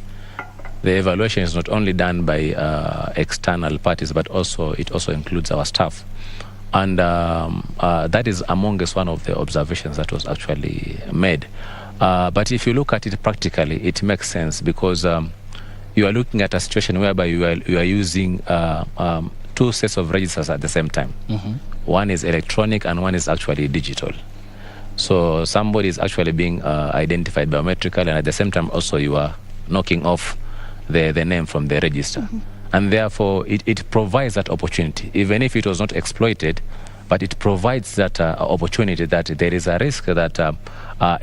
S6: the evaluation is not only done by external parties, but it also includes our staff. And that is amongst one of the observations that was actually made. But if you look at it practically, it makes sense, because you are looking at a situation whereby you are using two sets of registers at the same time. One is electronic and one is actually digital. So somebody is actually being identified biometrically, and at the same time also you are knocking off the name from the register. And therefore it provides that opportunity, even if it was not exploited, but it provides that opportunity that there is a risk that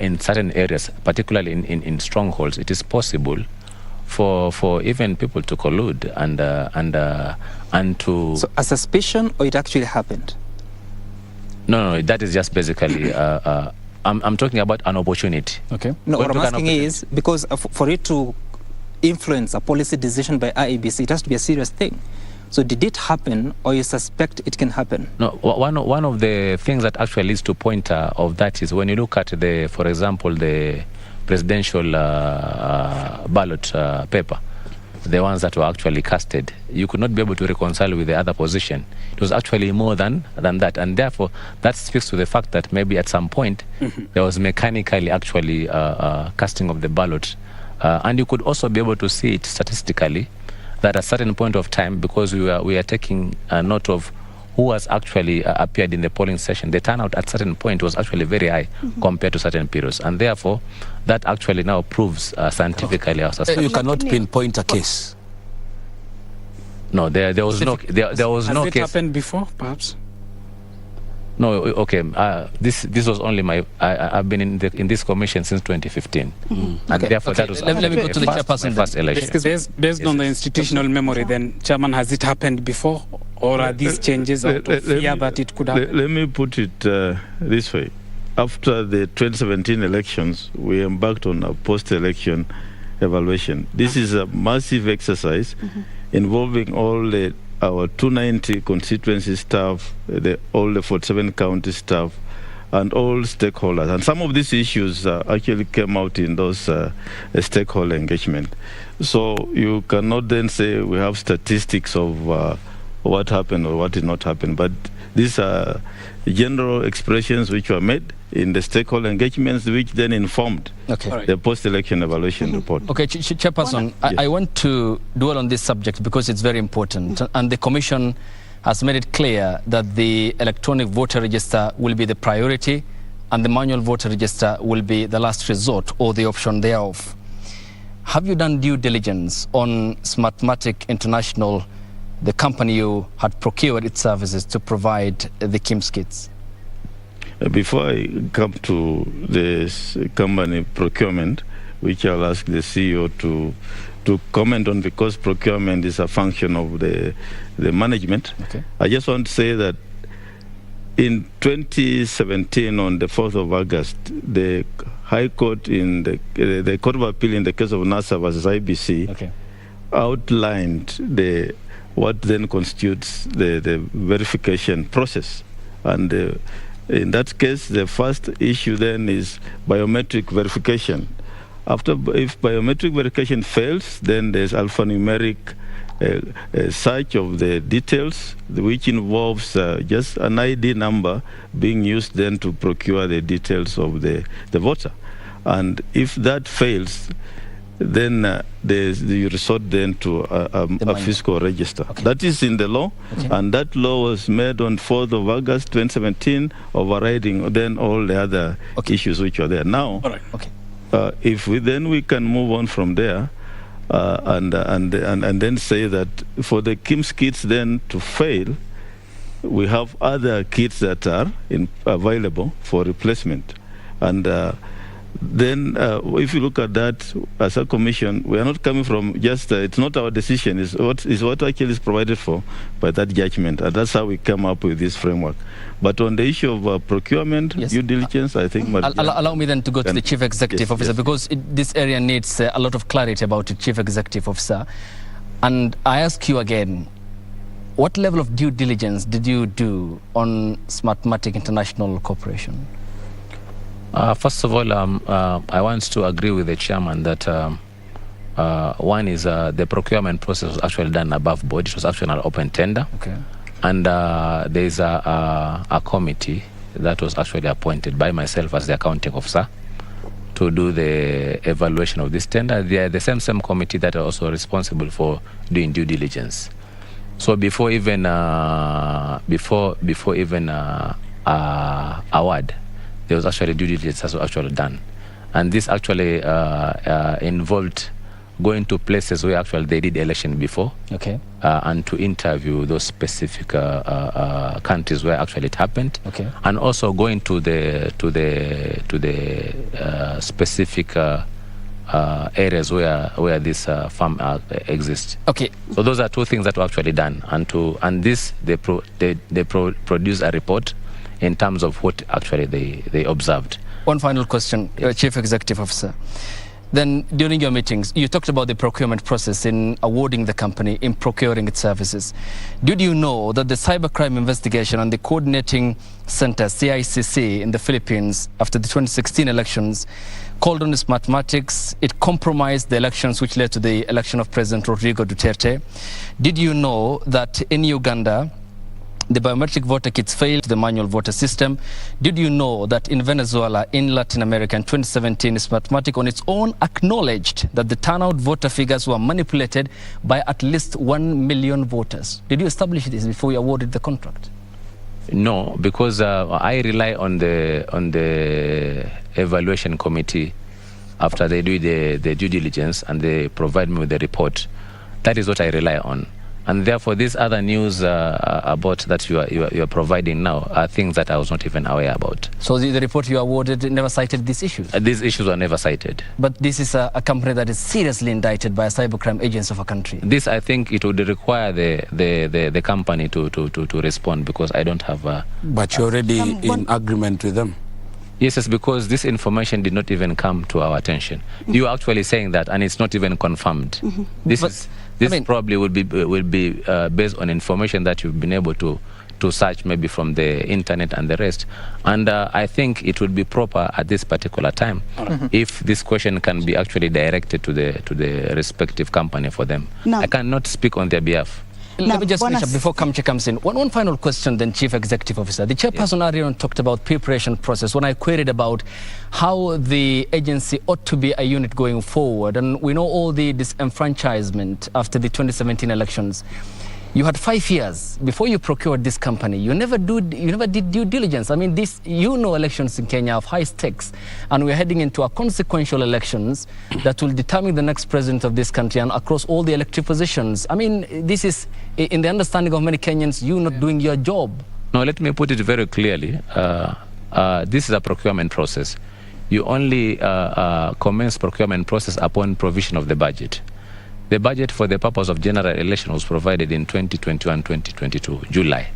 S6: in certain areas, particularly in strongholds, it is possible for even people to collude and to...
S4: So a suspicion, or it actually happened?
S6: No, that is just basically, I'm talking about an opportunity.
S4: Okay. No, what I'm asking is, because for it to influence a policy decision by IEBC, it has to be a serious thing. So did it happen, or you suspect it can happen?
S6: No, one of the things that actually leads to pointer of that is when you look at for example, the presidential ballot paper, the ones that were actually casted, you could not be able to reconcile with the other position. It was actually more than that, and therefore that speaks to the fact that maybe at some point there was mechanically actually casting of the ballot, and you could also be able to see it statistically that at a certain point of time, because we are taking note of who has actually appeared in the polling session, the turnout at a certain point was actually very high compared to certain periods, and therefore that actually now proves scientifically.
S3: You cannot pinpoint a case.
S6: No, there was no
S5: Has
S6: no
S5: it
S6: case.
S5: happened before, perhaps?
S6: No, okay. This was only my. I've been in this commission since 2015, and therefore that was.
S8: Let me go to the chairperson.
S6: First election.
S5: Based on the institutional memory, then, Chairman, has it happened before, or are these changes out of fear that it could happen?
S1: Let me put it this way. After the 2017 elections, we embarked on a post-election evaluation. This is a massive exercise involving all our 290 constituency staff, all the 47 county staff, and all stakeholders. And some of these issues actually came out in those stakeholder engagement. So you cannot then say we have statistics of what happened or what did not happen. But these are general expressions which were made in the stakeholder engagements, which then informed the post-election evaluation report.
S8: Okay, Chairperson, I want to dwell on this subject because it's very important. And the Commission has made it clear that the electronic voter register will be the priority and the manual voter register will be the last resort or the option thereof. Have you done due diligence on Smartmatic International, the company you had procured its services to provide the KIMS kits?
S1: Before I come to this company procurement, which I'll ask the CEO to comment on, because procurement is a function of the management. I just want to say that in 2017, on the 4th of August, the High Court in the Court of Appeal in the case of NASA versus IBC outlined what then constitutes the verification process. And in that case, the first issue then is biometric verification. If biometric verification fails, then there's alphanumeric search of the details, which involves just an ID number being used then to procure the details of the voter. And if that fails, then you resort then to a fiscal register. That is in the law, and that law was made on 4th of August 2017, overriding then all the other issues which are there. Now, if we can move on from there, and then say that for the KIMS kits then to fail, we have other kits that are available for replacement. And then if you look at that as a commission, we are not coming from just, it's not our decision, it's what actually is provided for by that judgment. And that's how we come up with this framework. But on the issue of procurement, due diligence, I think...
S8: Allow me then to go to the Chief Executive Officer, because this area needs a lot of clarity about it, Chief Executive Officer. And I ask you again, what level of due diligence did you do on Smartmatic International Corporation?
S6: First of all, I want to agree with the chairman that one is the procurement process was actually done above board. It was actually an open tender. And there is a committee that was actually appointed by myself as the accounting officer to do the evaluation of this tender. They are the same committee that are also responsible for doing due diligence. So before even award, there was actually due diligence that was actually done. And this actually involved going to places where actually they did election before, and to interview those specific countries where actually it happened, and also going to the specific areas where this farm exists. So those are two things that were actually done, and this they produce a report in terms of what actually they observed.
S8: One final question, Chief Executive Officer. Then during your meetings, you talked about the procurement process in awarding the company, in procuring its services. Did you know that the Cybercrime Investigation and the Coordinating Center, CICC, in the Philippines, after the 2016 elections, called on its mathematics? It compromised the elections, which led to the election of President Rodrigo Duterte. Did you know that in Uganda, the biometric voter kits failed the manual voter system? Did you know that in Venezuela, in Latin America in 2017, Smartmatic on its own acknowledged that the turnout voter figures were manipulated by at least 1 million voters? Did you establish this before you awarded the contract?
S6: No, because I rely on the evaluation committee after they do the due diligence and they provide me with the report. That is what I rely on. And therefore, these other news about that you are providing now are things that I was not even aware about.
S8: So the report you awarded never cited these issues?
S6: These issues were never cited.
S8: But this is a company that is seriously indicted by a cybercrime agency of a country.
S6: This, I think, it would require the company to respond, because I don't have a...
S3: But you're already in agreement with them?
S6: Yes, it's because this information did not even come to our attention. You're actually saying that, and it's not even confirmed. This probably will be based on information that you've been able to search maybe from the internet and the rest. And I think it would be proper at this particular time if this question can be actually directed to the respective company for them. I cannot speak on their behalf.
S8: Let me just finish up before Kamche comes in. One final question then, Chief Executive Officer. The chairperson earlier talked about preparation process when I queried about how the agency ought to be a unit going forward. And we know all the disenfranchisement after the 2017 elections. You had 5 years before you procured this company. You never did due diligence. I mean, elections in Kenya have high stakes, and we're heading into a consequential elections that will determine the next president of this country and across all the elected positions. I mean, this is, in the understanding of many Kenyans, you not doing your job.
S6: No, let me put it very clearly. This is a procurement process. You only commence procurement process upon provision of the budget. The budget for the purpose of general election was provided in 2021-2022, July.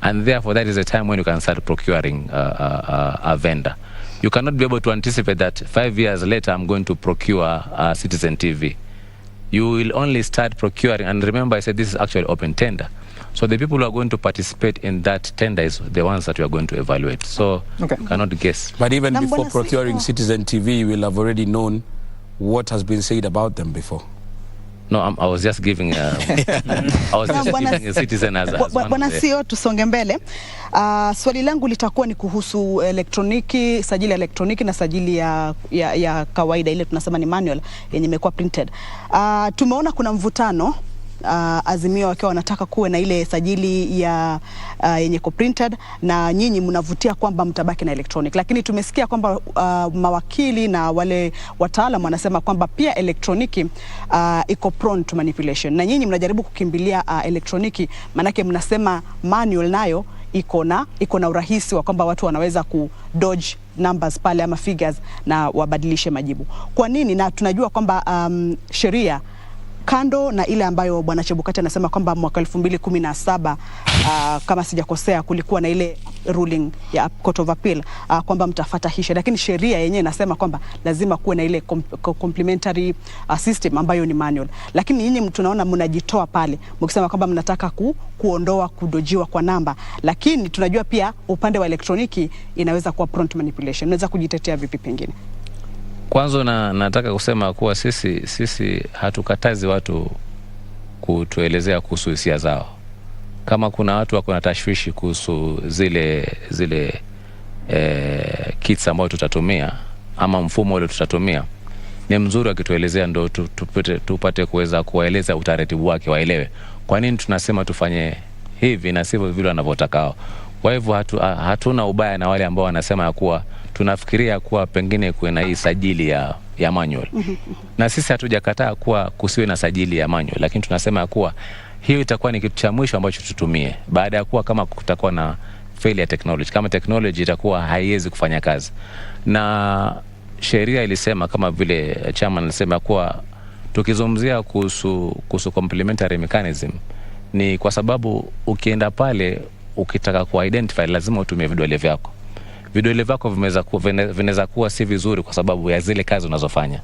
S6: And therefore, that is a time when you can start procuring a vendor. You cannot be able to anticipate that 5 years later, I'm going to procure Citizen TV. You will only start procuring, and remember I said this is actually open tender. So the people who are going to participate in that tender is the ones that we are going to evaluate. So you cannot guess.
S3: But even before procuring Citizen TV, you will have already known what has been said about them before.
S6: No, I was just giving a citizen as
S7: Bwana CEO, tusonge mbele. Swali langu litakuwa ni kuhusu elektroniki, sajili elektroniki na sajili ya kawaida, ile tunasema ni manual yenye imekuwa printed. Tumeona kuna mvutano, Azimio wakiwa wanataka kuwe na ile sajili ya yenye ko printed, na nyinyi mnavutia kwamba mtabaki na electronic. Lakini tumesikia kwamba mawakili na wale wataalamu wanasema kwamba pia elektroniki iko prone to manipulation, na nyinyi mnajaribu kukimbilia elektroniki, manake mnasema manual nayo iko na urahisi wa kwamba watu wanaweza ku dodge numbers pale ama figures na wabadilishe majibu. Kwa nini? Na tunajua kwamba sheria kando na ile ambayo Bwana Chebukati anasema kwamba mwaka 2017 kama sijakosea kulikuwa na ile ruling ya Court of Appeal kwamba mtafuata hisha, lakini sheria yenyewe inasema kwamba lazima kuwe na ile complementary system ambayo ni manual. Lakini nyinyi tunaona mnajitoa pale mkisema kwamba mnataka kuondoa kudojiwa kwa namba, lakini tunajua pia upande wa elektroniki inaweza kuwa prone to manipulation. Unaweza kujitetea vipi pengine?
S6: Kwanza nataka kusema kuwa sisi hatukatazi watu kutuelezea kuhusu hisia zao. Kama kuna watu wako na tashwishi kuhusu zile kits ambayo tutatumia ama mfumo ule tutatumia, ni mzuri wakituelezea ndo tupate kuweza kuwaeleza utaratibu wake, waelewe kwa nini tunasema tufanye hivi na sivyo vile wanavyotaka. Kwa hivyo hatuna ubaya na wale ambao wanasema ya kuwa tunafikiria kuwa pengine kuwe na hii sajili ya manual. Na sisi hatujakataa kuwa kusiwe na sajili ya manual, lakini tunasema ya kuwa hiyo itakuwa ni kitu cha mwisho ambacho tutumie baada ya kuwa kama kutakuwa na failure technology, kama technology itakuwa haiwezi kufanya kazi. Na sheria ilisema kama vile chairman alisema kuwa tukizungumzia kuhusu complementary mechanism, ni kwa sababu ukienda pale ukitaka ku-identify lazima utumie vidole vyako. Vidole vyako vinaweza kuwa si vizuri kwa sababu ya zile kazi unazofanya.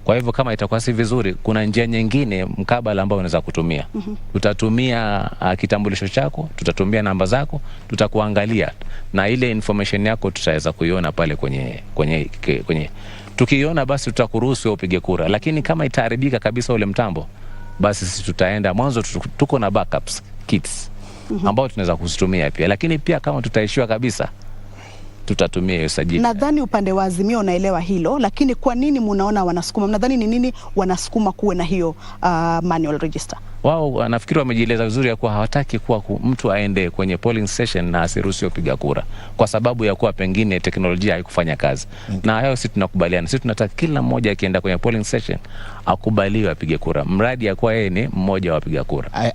S6: Kwa hivyo kama itakuwa si vizuri, kuna njia nyingine mkabala ambao unaweza kutumia. Tutatumia kitambulisho chako, tutatumia namba zako, tutakuangalia na ile information yako tutaweza kuiona pale kwenye tukiiona basi tutakuruhusu upige kura. Lakini kama itaharibika kabisa ule mtambo, basi sisi tutaenda mwanzo, tuko na backups kits ambao tunaweza kuzitumia pia. Lakini pia kama tutaishiwa kabisa, tutatumia hiyo sajili.
S7: Nadhani upande wa Azimio unaelewa hilo, lakini kwa nini mnaona wanasukuma? Nadhani ni nini wanasukuma kuwe na hiyo manual register?
S6: Wao nafikiri wamejieleza vizuri ya kuwa hawataki kuwa mtu aende kwenye polling station na asiruhusiwe kupiga kura kwa sababu ya kuwa pengine teknolojia haikufanya kazi. Na hayo sisi tunakubaliana. Sisi tunataka kila mmoja akienda kwenye polling station akubaliwe apige kura, mradi ya kuwa yeye ni mmoja wa wapiga kura.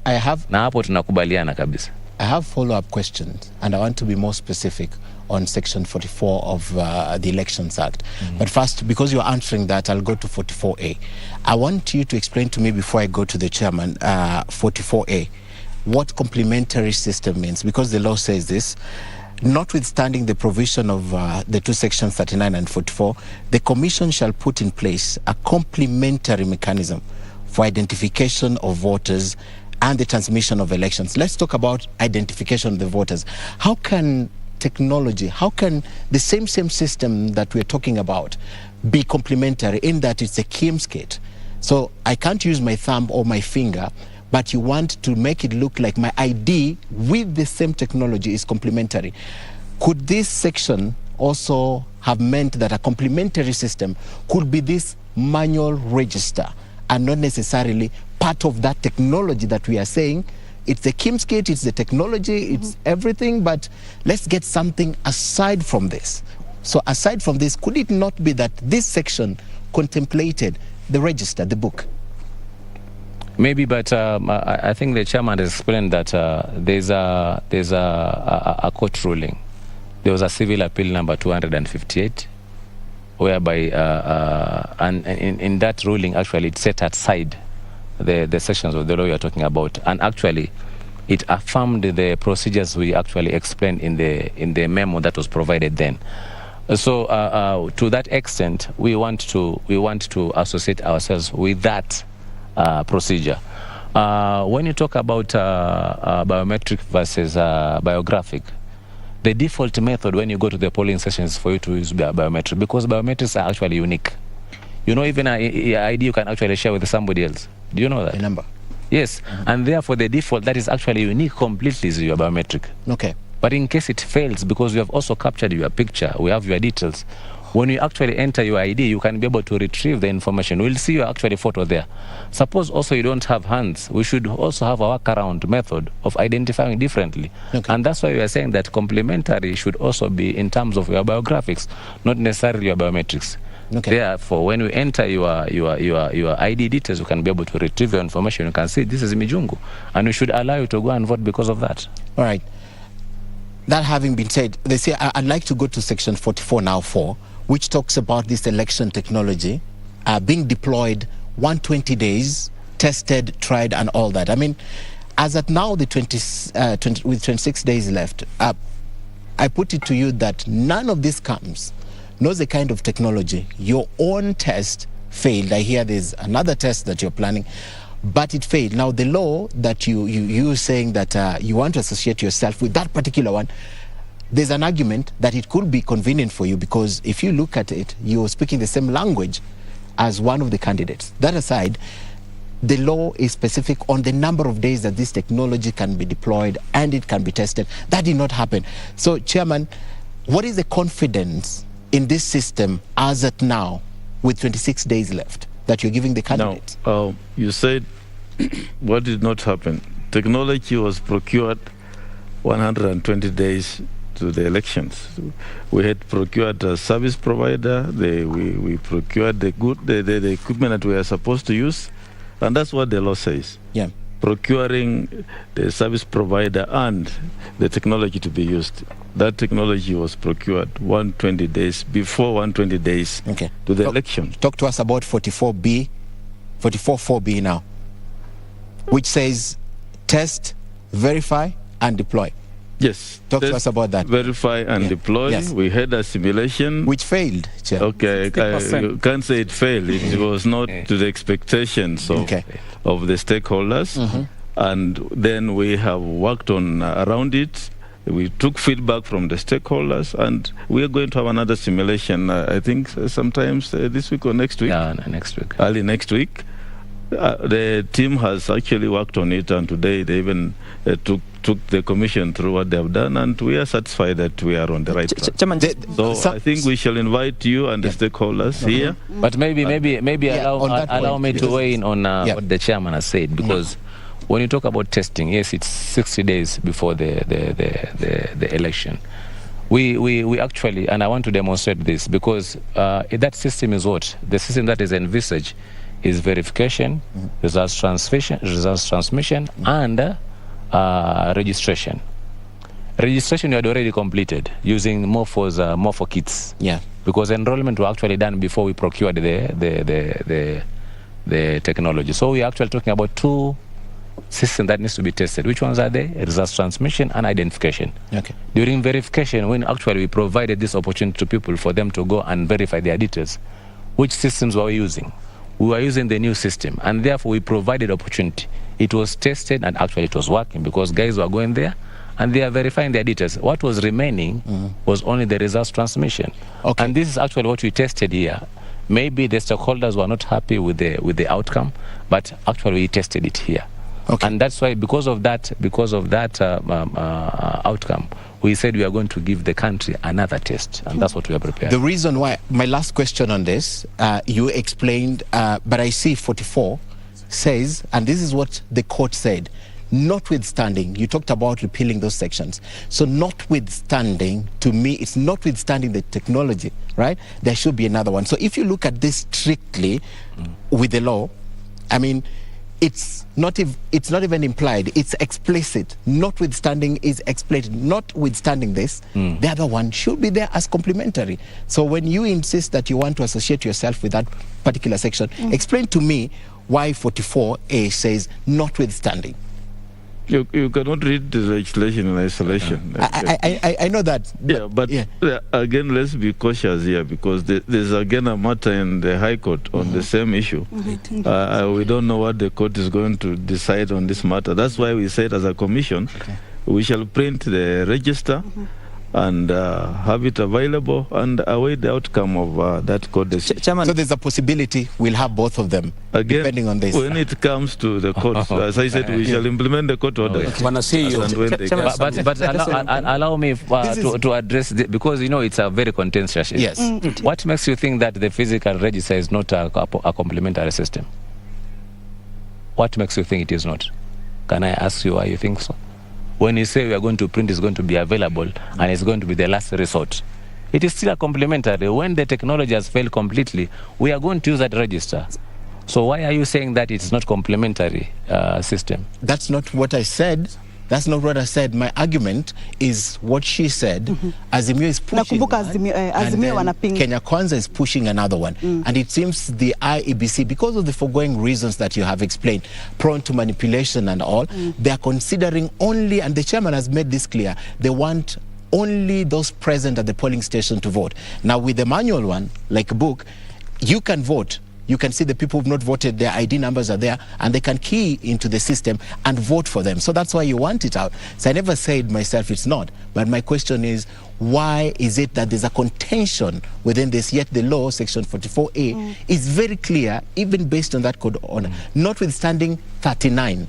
S6: Na hapo tunakubaliana kabisa.
S2: I have follow-up questions, and I want to be more specific on Section 44 of the Elections Act. But first, because you're answering that, I'll go to 44A. I want you to explain to me, before I go to the chairman, 44A, what complementary system means, because the law says this. Notwithstanding the provision of the two sections 39 and 44, the Commission shall put in place a complementary mechanism for identification of voters and the transmission of elections. Let's talk about identification of the voters. How can technology, how can the same system that we're talking about be complementary in that it's a Kimskit? So I can't use my thumb or my finger, but you want to make it look like my ID with the same technology is complementary. Could this section also have meant that a complementary system could be this manual register and not necessarily part of that technology that we are saying? It's the Kimskit, it's the technology, it's everything, but let's get something aside from this. So aside from this, could it not be that this section contemplated the register, the book?
S6: Maybe, but I think the chairman has explained that there's a court ruling. There was a civil appeal number 258, whereby and in that ruling actually it set aside the sections of the law you're talking about, and actually it affirmed the procedures we actually explained in the memo that was provided then. So to that extent, we want to associate ourselves with that procedure. When you talk about biometric versus biographic, the default method when you go to the polling stations is for you to use biometric, because biometrics are actually unique. You know, even an ID you can actually share with somebody else. Do you know that?
S2: A number.
S6: Yes, and therefore the default that is actually unique completely is your biometric.
S2: Okay.
S6: But in case it fails, because we have also captured your picture, we have your details, when you actually enter your ID, you can be able to retrieve the information. We'll see your actually photo there. Suppose also you don't have hands, we should also have a workaround method of identifying differently. Okay. And that's why we are saying that complementary should also be in terms of your biographics, not necessarily your biometrics. Okay. Therefore, when we enter your ID details, you can be able to retrieve your information. You can see this is Mijungu, and we should allow you to go and vote because of that.
S2: All right. That having been said, they say I'd like to go to section 44 now 4, which talks about this election technology being deployed 120 days, tested, tried, and all that. I mean, as at now, with 26 days left, I put it to you that none of this comes, knows the kind of technology. Your own test failed. I hear there's another test that you're planning, but it failed. Now, the law that you saying that you want to associate yourself with that particular one, there's an argument that it could be convenient for you, because if you look at it, you're speaking the same language as one of the candidates. That aside, the law is specific on the number of days that this technology can be deployed and it can be tested. That did not happen. So, Chairman, what is the confidence in this system as at now, with 26 days left, that you're giving the candidates?
S1: Now, you said what did not happen. Technology was procured 120 days to the elections. We had procured a service provider. We procured the equipment that we are supposed to use, and that's what the law says.
S2: Yeah.
S1: Procuring the service provider and the technology to be used. That technology was procured 120 days before 120 days to the election.
S2: Talk to us about 44B, 44.4B now, which says test, verify, and deploy.
S1: Yes.
S2: Talk to us about that.
S1: Verify and deploy.
S2: Yes.
S1: We had a simulation.
S2: Which failed, Chair.
S1: Okay, you can't say it failed. It was not to the expectations of the stakeholders. And then we have worked on around it. We took feedback from the stakeholders, and we are going to have another simulation, I think, sometimes this week or next week.
S6: Yeah, next week.
S1: Early next week. The team has actually worked on it, and today they even took the commission through what they have done, and we are satisfied that we are on the right track. So I think we shall invite you and the stakeholders here.
S6: But maybe allow me to weigh in on what the chairman has said, because when you talk about testing, yes, it's 60 days before the election. We actually, and I want to demonstrate this, because that system is what? The system that is envisaged is verification, results transmission, and registration. Registration you had already completed using Morpho kits.
S2: Yeah.
S6: Because enrollment was actually done before we procured the technology. So we are actually talking about two systems that needs to be tested. Which ones are they? Results transmission and identification.
S2: Okay.
S6: During verification, when actually we provided this opportunity to people for them to go and verify their details, which systems were we using? We were using the new system, and therefore we provided opportunity. It was tested, and actually it was working, because guys were going there and they are verifying their details. What was remaining was only the results transmission. Okay. And this is actually what we tested here. Maybe the stakeholders were not happy with the outcome, but actually we tested it here. Okay. And that's why, because of that outcome, we said we are going to give the country another test, and that's what we are prepared.
S2: The reason why, my last question on this, you explained, but I see 44 says, and this is what the court said, notwithstanding, you talked about repealing those sections. So notwithstanding, to me, it's notwithstanding the technology, right? There should be another one. So if you look at this strictly with the law, I mean, it's not even implied, it's explicit. Notwithstanding is explicit. Notwithstanding this, the other one should be there as complementary. So when you insist that you want to associate yourself with that particular section, explain to me why 44A says notwithstanding.
S1: You cannot read the legislation in isolation.
S2: I know that.
S1: But again, let's be cautious here, because there's again a matter in the High Court on the same issue. We don't know what the court is going to decide on this matter. That's why we said, as a commission, we shall print the register and have it available and await the outcome of that court decision.
S2: So there's a possibility we'll have both of them, again, depending on this.
S1: When it comes to the court, as I said, we shall implement the court order.
S3: Want to see you.
S6: But allow me to address this, because you know it's a very contentious issue.
S2: Yes.
S6: What makes you think that the physical register is not a complementary system? What makes you think it is not? Can I ask you why you think so? When you say we are going to print, it's going to be available and it's going to be the last resort, it is still a complementary. When the technology has failed completely, we are going to use that register. So why are you saying that it's not complementary system?
S2: That's not what I said. That's not what I said. My argument is what she said. Azimio is pushing one, and then Kenya Kwanza is pushing another one. And it seems the IEBC, because of the foregoing reasons that you have explained, prone to manipulation and all, they are considering only, and the chairman has made this clear, they want only those present at the polling station to vote. Now with the manual one, like a book, you can vote. You can see the people who've not voted, their ID numbers are there, and they can key into the system and vote for them. So that's why you want it out. So I never said myself it's not. But my question is, why is it that there's a contention within this, yet the law, section 44A, is very clear, even based on that code of honor, notwithstanding 39.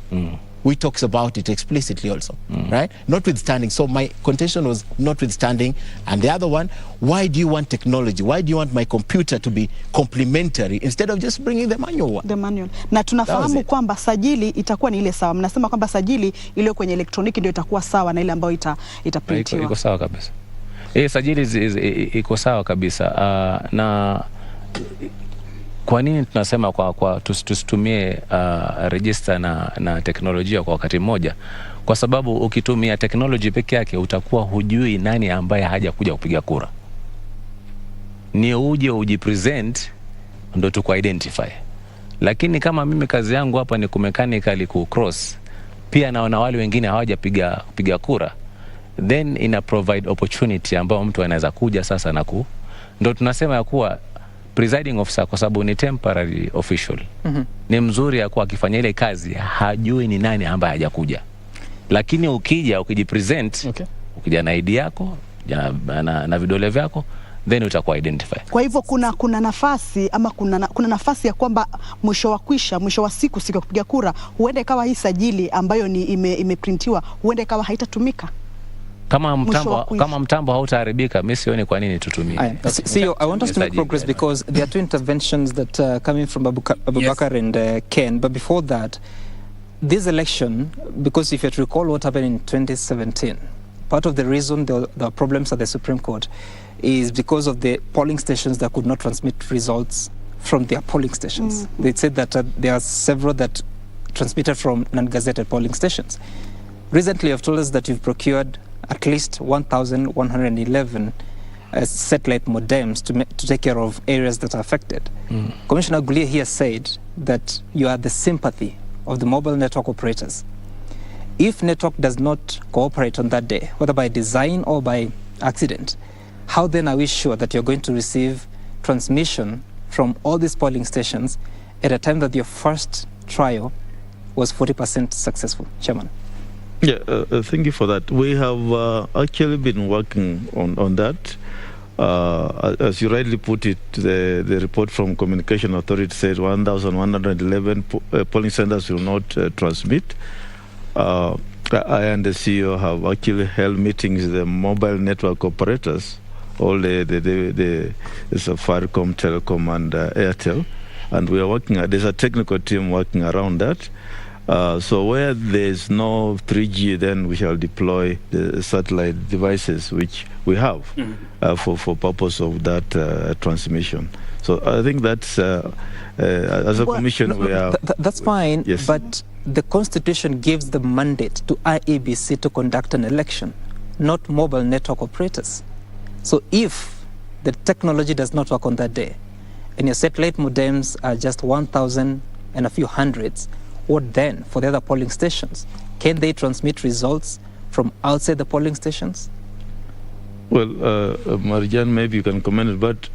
S2: We talks about it explicitly also, right? Notwithstanding. So my contention was notwithstanding. And the other one, why do you want technology? Why do you want my computer to be complementary instead of just bringing the manual one?
S7: The manual. Na tunafahamu kwamba sajili itakuwa ni ile sawa. Mnasema kwamba sajili ile kwenye elektroniki ndio itakuwa sawa na ile ambayo itaprintiwa.
S6: Iko sawa kabisa. Sajili iko sawa kabisa. Na kwa nini tunasema tusitumie register na teknolojia kwa wakati mmoja? Kwa sababu ukitumia technology peke yake utakuwa hujui nani ambaye haja kuja kupiga kura. Ni uje ujipresent ndo tuku identify. Lakini kama mimi kazi yangu hapa ni kumechanically ku cross, pia naona wale wengine hawaja piga kura, then ina provide opportunity ambao mtu anaweza kuja sasa na ndo tunasema ya kuwa presiding officer kwa sababu ni temporary official. Ni mzuri ya kuwa akifanya ile kazi hajui ni nani ambaye hajakuja. Lakini ukijipresent, ukija na ID yako, na vidole vyako, then utakuwa identify.
S7: Kwa hivyo kuna nafasi ama kuna nafasi ya kwamba mwisho wa siku ya kupiga kura huenda ikawa hii sajili ambayo ni imeprintiwa huenda ikawa haitatumika.
S6: Kama mtambo hautaharibika, mimi sioni kwa nini tutumie.
S4: So I want us to make progress because there are two interventions that coming from Abubakar and Ken. But before that, this election, because if you recall what happened in 2017, part of the reason there are problems at the Supreme Court is because of the polling stations that could not transmit results from their polling stations. They said that there are several that transmitted from non-gazetted polling stations. Recently, you've told us that you've procured at least 1,111 satellite modems to take care of areas that are affected. Commissioner Gulia here said that you are the sympathy of the mobile network operators. If network does not cooperate on that day, whether by design or by accident, how then are we sure that you're going to receive transmission from all these polling stations at a time that your first trial was 40% successful? Chairman.
S1: Yeah, thank you for that. We have actually been working on that. As you rightly put it, the report from Communication Authority said 1,111 polling centers will not transmit. I and the CEO have actually held meetings with the mobile network operators, all the Safaricom, Telecom, and Airtel, and we are working. There's a technical team working around that. So where there's no 3G, then we shall deploy the satellite devices which we have for purpose of that transmission. So I think that's as a commission we are.
S4: That's fine,
S1: yes.
S4: But the Constitution gives the mandate to IEBC to conduct an election, not mobile network operators. So if the technology does not work on that day, and your satellite modems are just 1,000 and a few hundreds, what then for the other polling stations? Can they transmit results from outside the polling stations?
S1: Well, Marjan, maybe you can comment it, but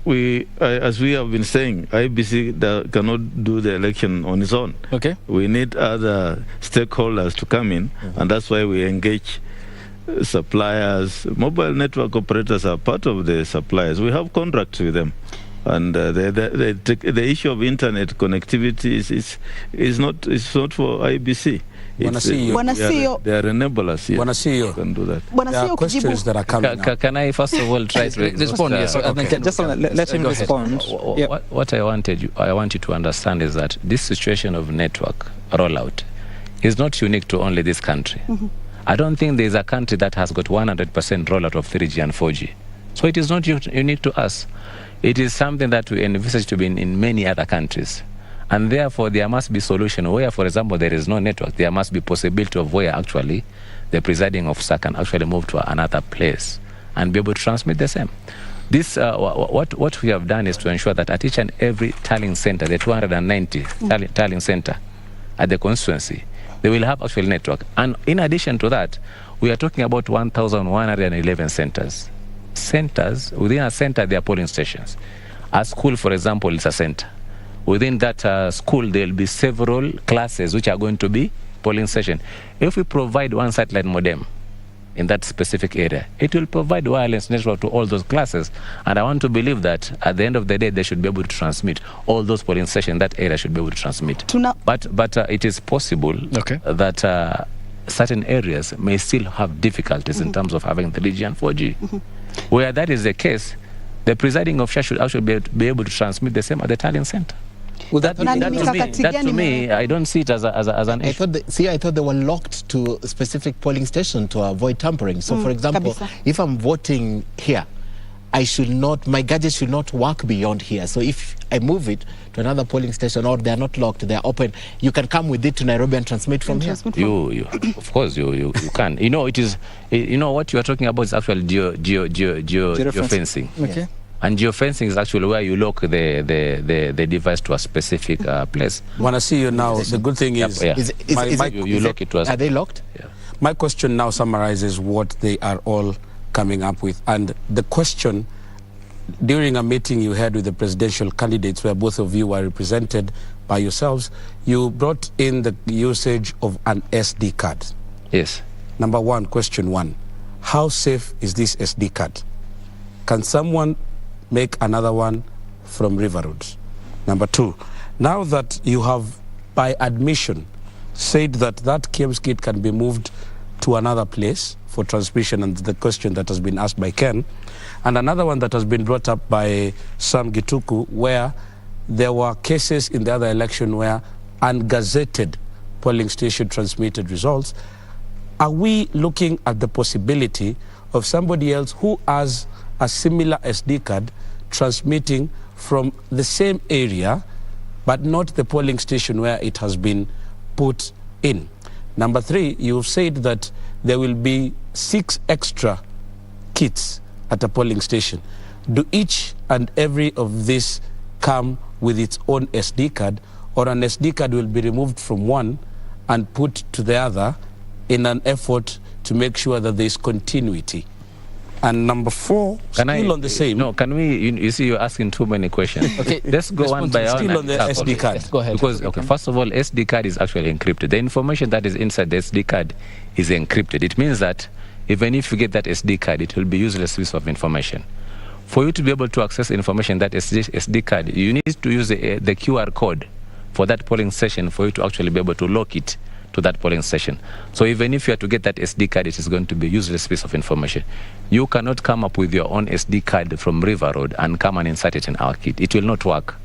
S1: as we have been saying, IBC cannot do the election on its own.
S8: Okay.
S1: We need other stakeholders to come in, and that's why we engage suppliers. Mobile network operators are part of the suppliers. We have contracts with them. And the issue of internet connectivity is not for IBC. They are enablers. Yes. Can do that.
S3: There are questions that are coming up.
S6: Can I first of all try to
S8: respond? Yes.
S4: Okay. Just let him respond.
S6: What I want you to understand is that this situation of network rollout is not unique to only this country. I don't think there is a country that has got 100% rollout of 3G and 4G. So it is not unique to us. It is something that we envisage to be in many other countries. And therefore, there must be solution where, for example, there is no network. There must be possibility of where actually the presiding officer can actually move to another place and be able to transmit the same. This, what we have done is to ensure that at each and every tallying center, the 290 tallying center at the constituency, they will have actual network. And in addition to that, we are talking about 1,111 centers. Centers, within a center, there are polling stations. A school, for example, is a center. Within that school, there will be several classes which are going to be polling station. If we provide one satellite modem in that specific area, it will provide wireless network to all those classes. And I want to believe that at the end of the day, they should be able to transmit. All those polling stations in that area should be able to transmit. But it is possible that certain areas may still have difficulties in terms of having 3G and 4G. Where that is the case, the presiding officer should actually be able to transmit the same at the tallying center.
S8: Well, that
S6: to me, I don't see it as an issue.
S2: I thought they were locked to a specific polling station to avoid tampering. So, for example, if I'm voting here, my gadget should not work beyond here. So if I move it to another polling station, or they're not locked, they're open, you can come with it to Nairobi and transmit from here.
S6: You of course you can. You know, it is, you know, what you are talking about is actually geofencing.
S8: Okay.
S6: And geofencing is actually where you lock the device to a specific place.
S3: Want to see you now. The good thing is,
S6: you lock it to us.
S2: Are they locked?
S6: Yeah.
S3: My question now summarizes what they are all coming up with. And the question, during a meeting you had with the presidential candidates where both of you were represented by yourselves, you brought in the usage of an SD card.
S6: Yes.
S3: Number one, question one, how safe is this SD card? Can someone make another one from River Roads? Number two, now that you have, by admission, said that that KMS kit can be moved to another place for transmission, and the question that has been asked by Ken, and another one that has been brought up by Sam Gituku, where there were cases in the other election where ungazetted polling station transmitted results. Are we looking at the possibility of somebody else who has a similar SD card transmitting from the same area, but not the polling station where it has been put in? Number three, you've said that there will be 6 extra kits at a polling station. Do each and every of these come with its own SD card, or an SD card will be removed from one and put to the other in an effort to make sure that there is continuity? And number four, on the same.
S6: No, can we, you see, you're asking too many questions.
S8: Okay,
S6: let's go one by one.
S3: Still on the SD card.
S8: Yes, go ahead.
S6: Because, okay, first of all, SD card is actually encrypted. The information that is inside the SD card is encrypted. It means that even if you get that SD card, it will be useless piece of information. For you to be able to access information that SD card, you need to use the QR code for that polling station for you to actually be able to lock it to that polling station. So even if you are to get that SD card, it is going to be a useless piece of information. You cannot come up with your own SD card from River Road and come and insert it in our kit. It will not work.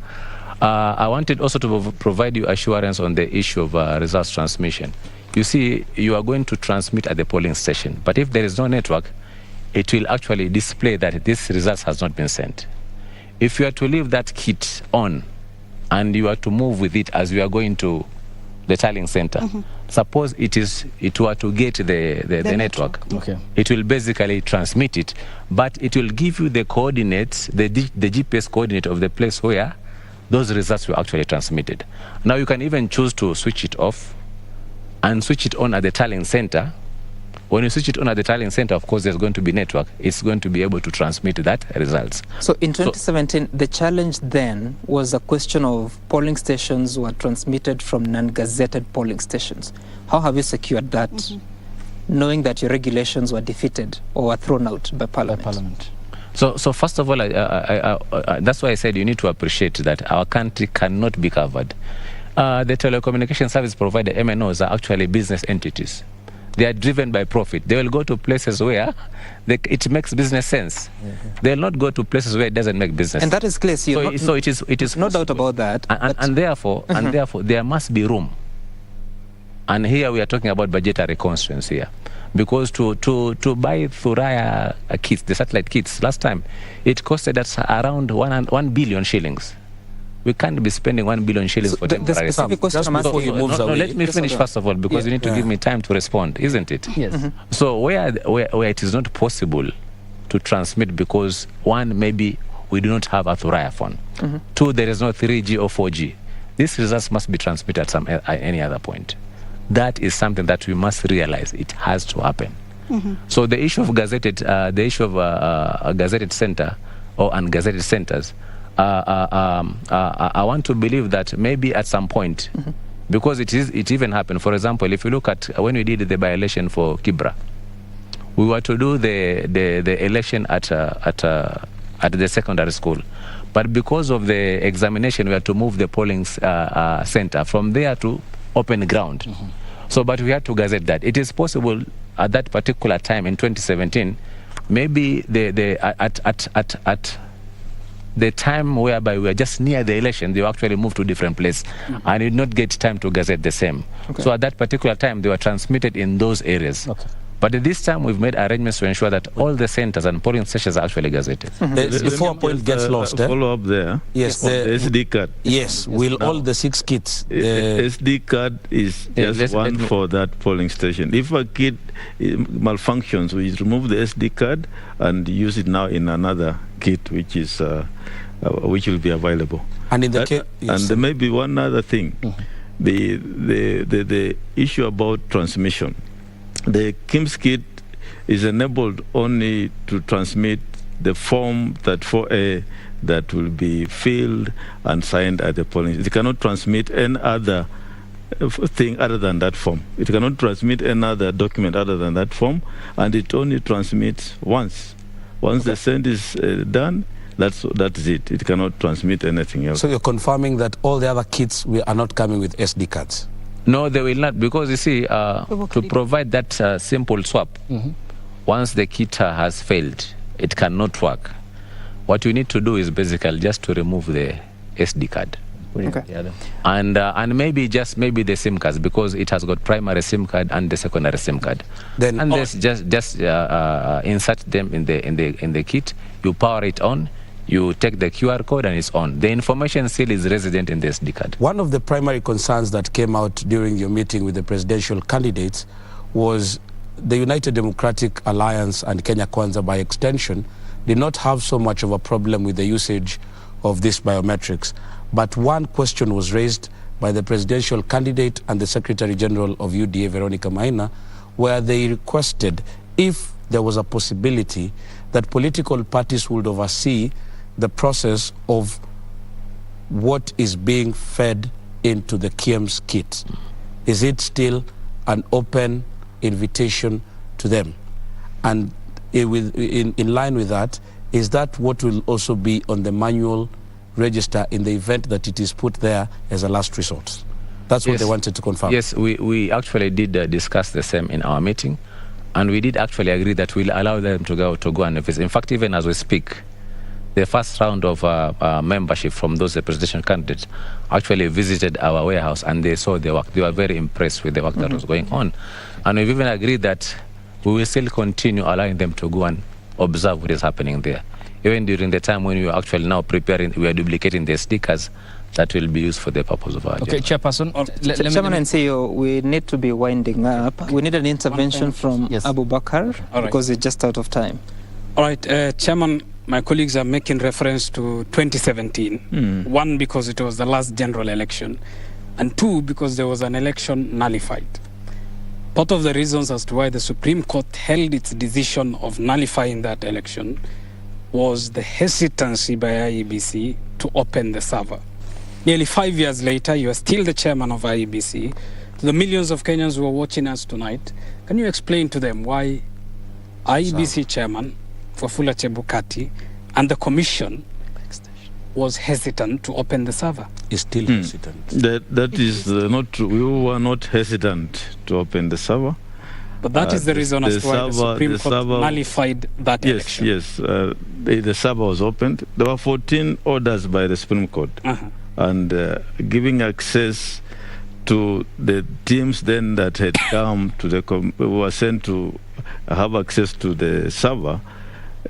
S6: I wanted also to provide you assurance on the issue of results transmission. You see, you are going to transmit at the polling station, but if there is no network, it will actually display that this results has not been sent. If you are to leave that kit on and you are to move with it as you are going to the tallying center, suppose it were to get the network,
S8: Okay.
S6: it will basically transmit it, but it will give you the coordinates, the GPS coordinate of the place where those results were actually transmitted. Now you can even choose to switch it off and switch it on at the tallying center. When you switch it on at the tallying center, of course, there's going to be network. It's going to be able to transmit that results.
S4: So in 2017, the challenge then was a question of polling stations were transmitted from non-gazetted polling stations. How have you secured that, knowing that your regulations were defeated or were thrown out by Parliament?
S6: So first of all, that's why I said you need to appreciate that our country cannot be covered. The telecommunication service provider, MNOs, are actually business entities. They are driven by profit. They will go to places where it makes business sense. They will not go to places where it doesn't make business.
S4: And that is clear.
S6: So it is
S4: no doubt about that.
S6: And therefore, there must be room. And here we are talking about budgetary constraints here, because to buy Thuraya kits, the satellite kits, last time it costed us around 1 billion shillings. We can't be spending 1 billion shillings for temporary.
S4: The specific question I'm asking you.
S6: Let me finish first of all, because you need to give me time to respond, isn't it?
S8: Yes.
S6: So where it is not possible to transmit because, one, maybe we do not have a Thuraya phone. Two, there is no 3G or 4G. These results must be transmitted at any other point. That is something that we must realize. It has to happen. So the issue of gazetted, a gazetted center or ungazetted centers, I want to believe that maybe at some point, because it even happened. For example, if you look at when we did the by-election for Kibra, we were to do the election at the secondary school, but because of the examination, we had to move the polling center from there to open ground. So, but we had to gazette that. It is possible at that particular time in 2017, maybe at the time whereby we were just near the election, they were actually moved to a different place and did not get time to gazette the same. So at that particular time, they were transmitted in those areas. But at this time, we've made arrangements to ensure that all the centers and polling stations are actually gazetted.
S3: Before a point gets lost,
S1: follow up there.
S3: Yes,
S1: the SD card.
S3: Yes, will all the 6 kits.
S1: SD card is just one for that polling station. If a kit malfunctions, we remove the SD card and use it now in another kit, which will be available.
S3: And in the case,
S1: and there may be one other thing, the issue about transmission. the KIMS kit is enabled only to transmit the form 34A that will be filled and signed at the polling. It cannot transmit any other thing other than that form. It cannot transmit any other document other than that form, and it only transmits once. Once the send is done, that's it. It cannot transmit anything else.
S3: So you're confirming that all the other kits are not coming with SD cards?
S6: No, they will not, because you see, to provide that simple swap, once the kit has failed, it cannot work. What you need to do is basically just to remove the SD card.
S4: Okay.
S6: And maybe the SIM cards, because it has got primary SIM card and the secondary SIM card. Then and just insert them in the kit. You power it on. You take the QR code and it's on. The information still is resident in the SD card.
S3: One of the primary concerns that came out during your meeting with the presidential candidates was the United Democratic Alliance and Kenya Kwanza by extension did not have so much of a problem with the usage of these biometrics. But one question was raised by the presidential candidate and the Secretary General of UDA, Veronica Maina, where they requested if there was a possibility that political parties would oversee the process of what is being fed into the KIMS kit. Is it still an open invitation to them? And in line with that, is that what will also be on the manual register in the event that it is put there as a last resort? That's what they wanted to confirm.
S6: Yes, we actually did discuss the same in our meeting, and we did actually agree that we'll allow them to go and visit. In fact, even as we speak, the first round of membership from those presidential candidates actually visited our warehouse and they saw the work. They were very impressed with the work that was going on. And we've even agreed that we will still continue allowing them to go and observe what is happening there. Even during the time when we are actually now preparing, we are duplicating the stickers that will be used for the purpose of our
S8: Okay, Chairperson.
S4: Chairman and CEO, we need to be winding up. We need an intervention from Abu Bakar because it's just out of time.
S5: All right, Chairman, my colleagues are making reference to 2017. One, because it was the last general election, and two, because there was an election nullified. Part of the reasons as to why the Supreme Court held its decision of nullifying that election was the hesitancy by IEBC to open the server. Nearly 5 years later, you are still the chairman of IEBC. To the millions of Kenyans who are watching us tonight, can you explain to them why IEBC chairman Wafula Chebukati and the commission was hesitant to open the server?
S3: Is still hesitant.
S1: That is not true. We were not hesitant to open the server.
S5: But that is the reason as to why the Supreme Court nullified that election.
S1: Yes, the server was opened. There were 14 orders by the Supreme Court. And giving access to the teams then that had come to the were sent to have access to the server.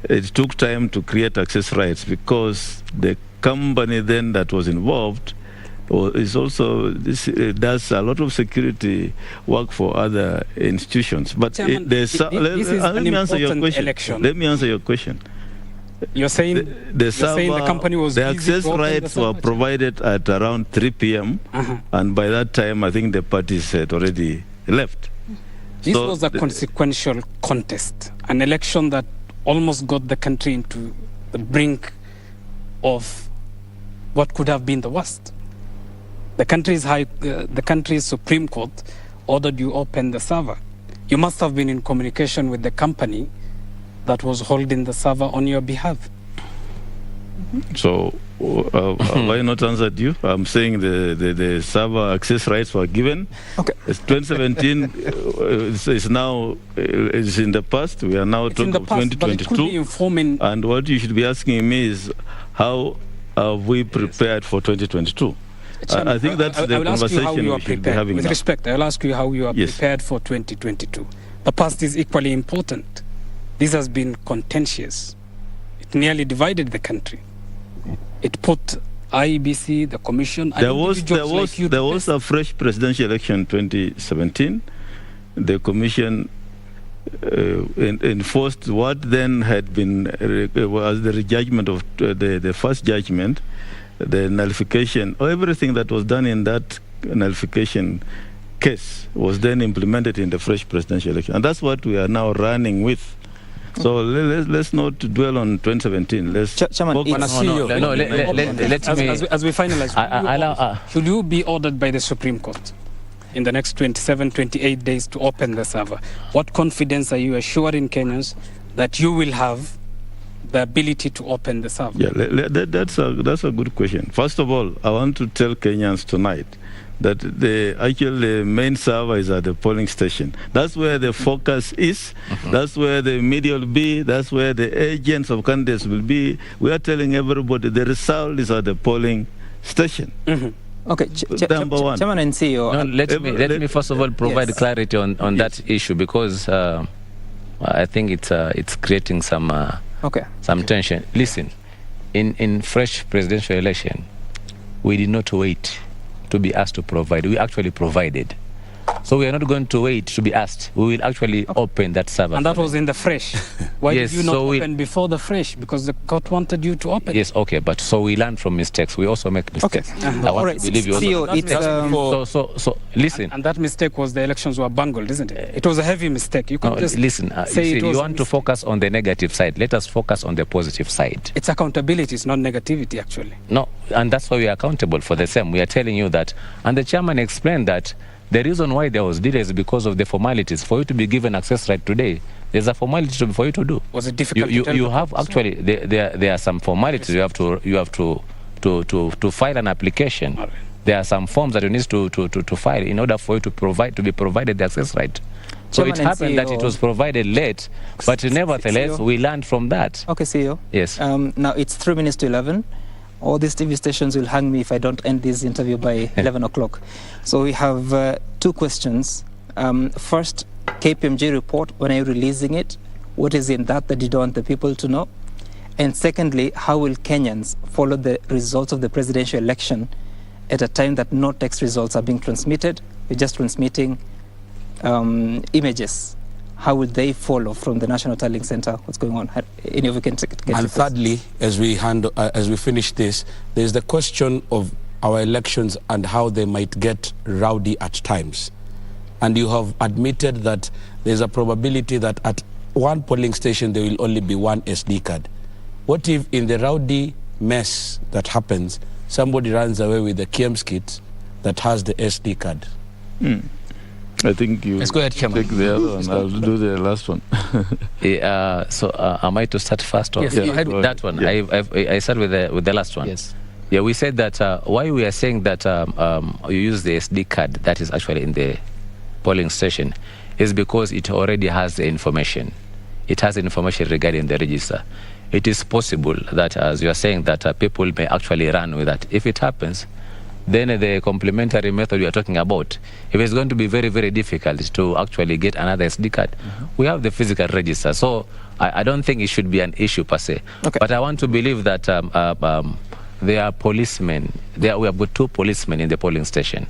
S1: It took time to create access rights because the company then that was involved is also does a lot of security work for other institutions. But
S5: Chairman, let me answer your question. Election.
S1: Let me answer your question.
S5: You're saying the company was
S1: the access rights were provided at around 3 p.m. And by that time, I think the parties had already left.
S5: This was a consequential contest, an election that almost got the country into the brink of what could have been the worst. The country's Supreme Court ordered you open the server. You must have been in communication with the company that was holding the server on your behalf.
S1: So, have I not answered you? I'm saying the server access rights were given.
S4: Okay.
S1: 2017 is now is in the past. We are now talking of 2022. And what you should be asking me is how have we prepared for 2022? I think that's the conversation we should be having.
S5: With respect, I'll ask you how you are prepared for 2022. The past is equally important. This has been contentious. It nearly divided the country. It put IEBC, the commission, and
S1: there was a fresh presidential election 2017. The commission enforced what then had been was the judgment of the first judgment, the nullification. Everything that was done in that nullification case was then implemented in the fresh presidential election. And that's what we are now running with. So let's not dwell on 2017. Let's
S5: Chairman,
S6: let me.
S5: As we finalize, should you be ordered by the Supreme Court in the next 27, 28 days to open the server? What confidence are you assuring Kenyans that you will have the ability to open the server?
S1: Yeah, that's a good question. First of all, I want to tell Kenyans tonight that the main server is at the polling station. That's where the focus is. That's where the media will be. That's where the agents of candidates will be. We are telling everybody the result is at the polling station.
S4: Okay,
S1: Number one.
S4: Chairman and CEO.
S6: No, let me first of all provide clarity on that issue, because I think it's creating some tension. Listen, in fresh presidential election, we did not wait to be asked to provide. We actually provided. So we are not going to wait to be asked. We will actually open that server.
S5: And that was in the fresh. Why
S6: yes,
S5: did you not open before the fresh? Because the court wanted you to open.
S6: Yes, okay, but so we learn from mistakes. We also make mistakes.
S4: Okay.
S6: I want to believe you also. So listen.
S5: And that mistake was the elections were bungled, isn't it? It was a heavy mistake. You can't just
S6: listen. You want to focus on the negative side. Let us focus on the positive side.
S5: It's accountability. It's not negativity, actually.
S6: No, and that's why we are accountable for the same. We are telling you that, and the chairman explained that. The reason why there was delay is because of the formalities. For you to be given access right today, there's a formality for you to do.
S5: Was it difficult?
S6: You have actually there are some formalities. You have to file an application. Right. There are some forms that you need to file in order for you to be provided the access right. So it happened that it was provided late, but nevertheless we learned from that.
S4: Okay, CEO.
S6: Yes.
S4: Now it's 3 minutes to 11. All these TV stations will hang me if I don't end this interview by 11 o'clock. So we have 2 questions. First, KPMG report, when are you releasing it? What is in that you don't want the people to know? And secondly, how will Kenyans follow the results of the presidential election at a time that no text results are being transmitted? We're just transmitting images. How will they follow from the National Tallying Center? What's going on? Any of you can get
S3: And thirdly, as we finish this, there's the question of our elections and how they might get rowdy at times. And you have admitted that there's a probability that at one polling station there will only be one SD card. What if in the rowdy mess that happens, somebody runs away with the KMS kit that has the SD card?
S1: I think you
S8: Let's go ahead, Chairman.
S1: take the other one. I'll do the last one.
S6: Am I to start first? Or?
S8: Yes,
S6: that one.
S8: Yeah.
S6: I start with the last one.
S8: Yes.
S6: Yeah, we said that why we are saying that you use the SD card that is actually in the polling station is because it already has the information. It has information regarding the register. It is possible that, as you are saying, that people may actually run with that. If it happens, then the complementary method we are talking about, if it's going to be very, very difficult to actually get another SD card, we have the physical register. So I don't think it should be an issue per se.
S4: Okay.
S6: But I want to believe that there are policemen. We have got 2 policemen in the polling station.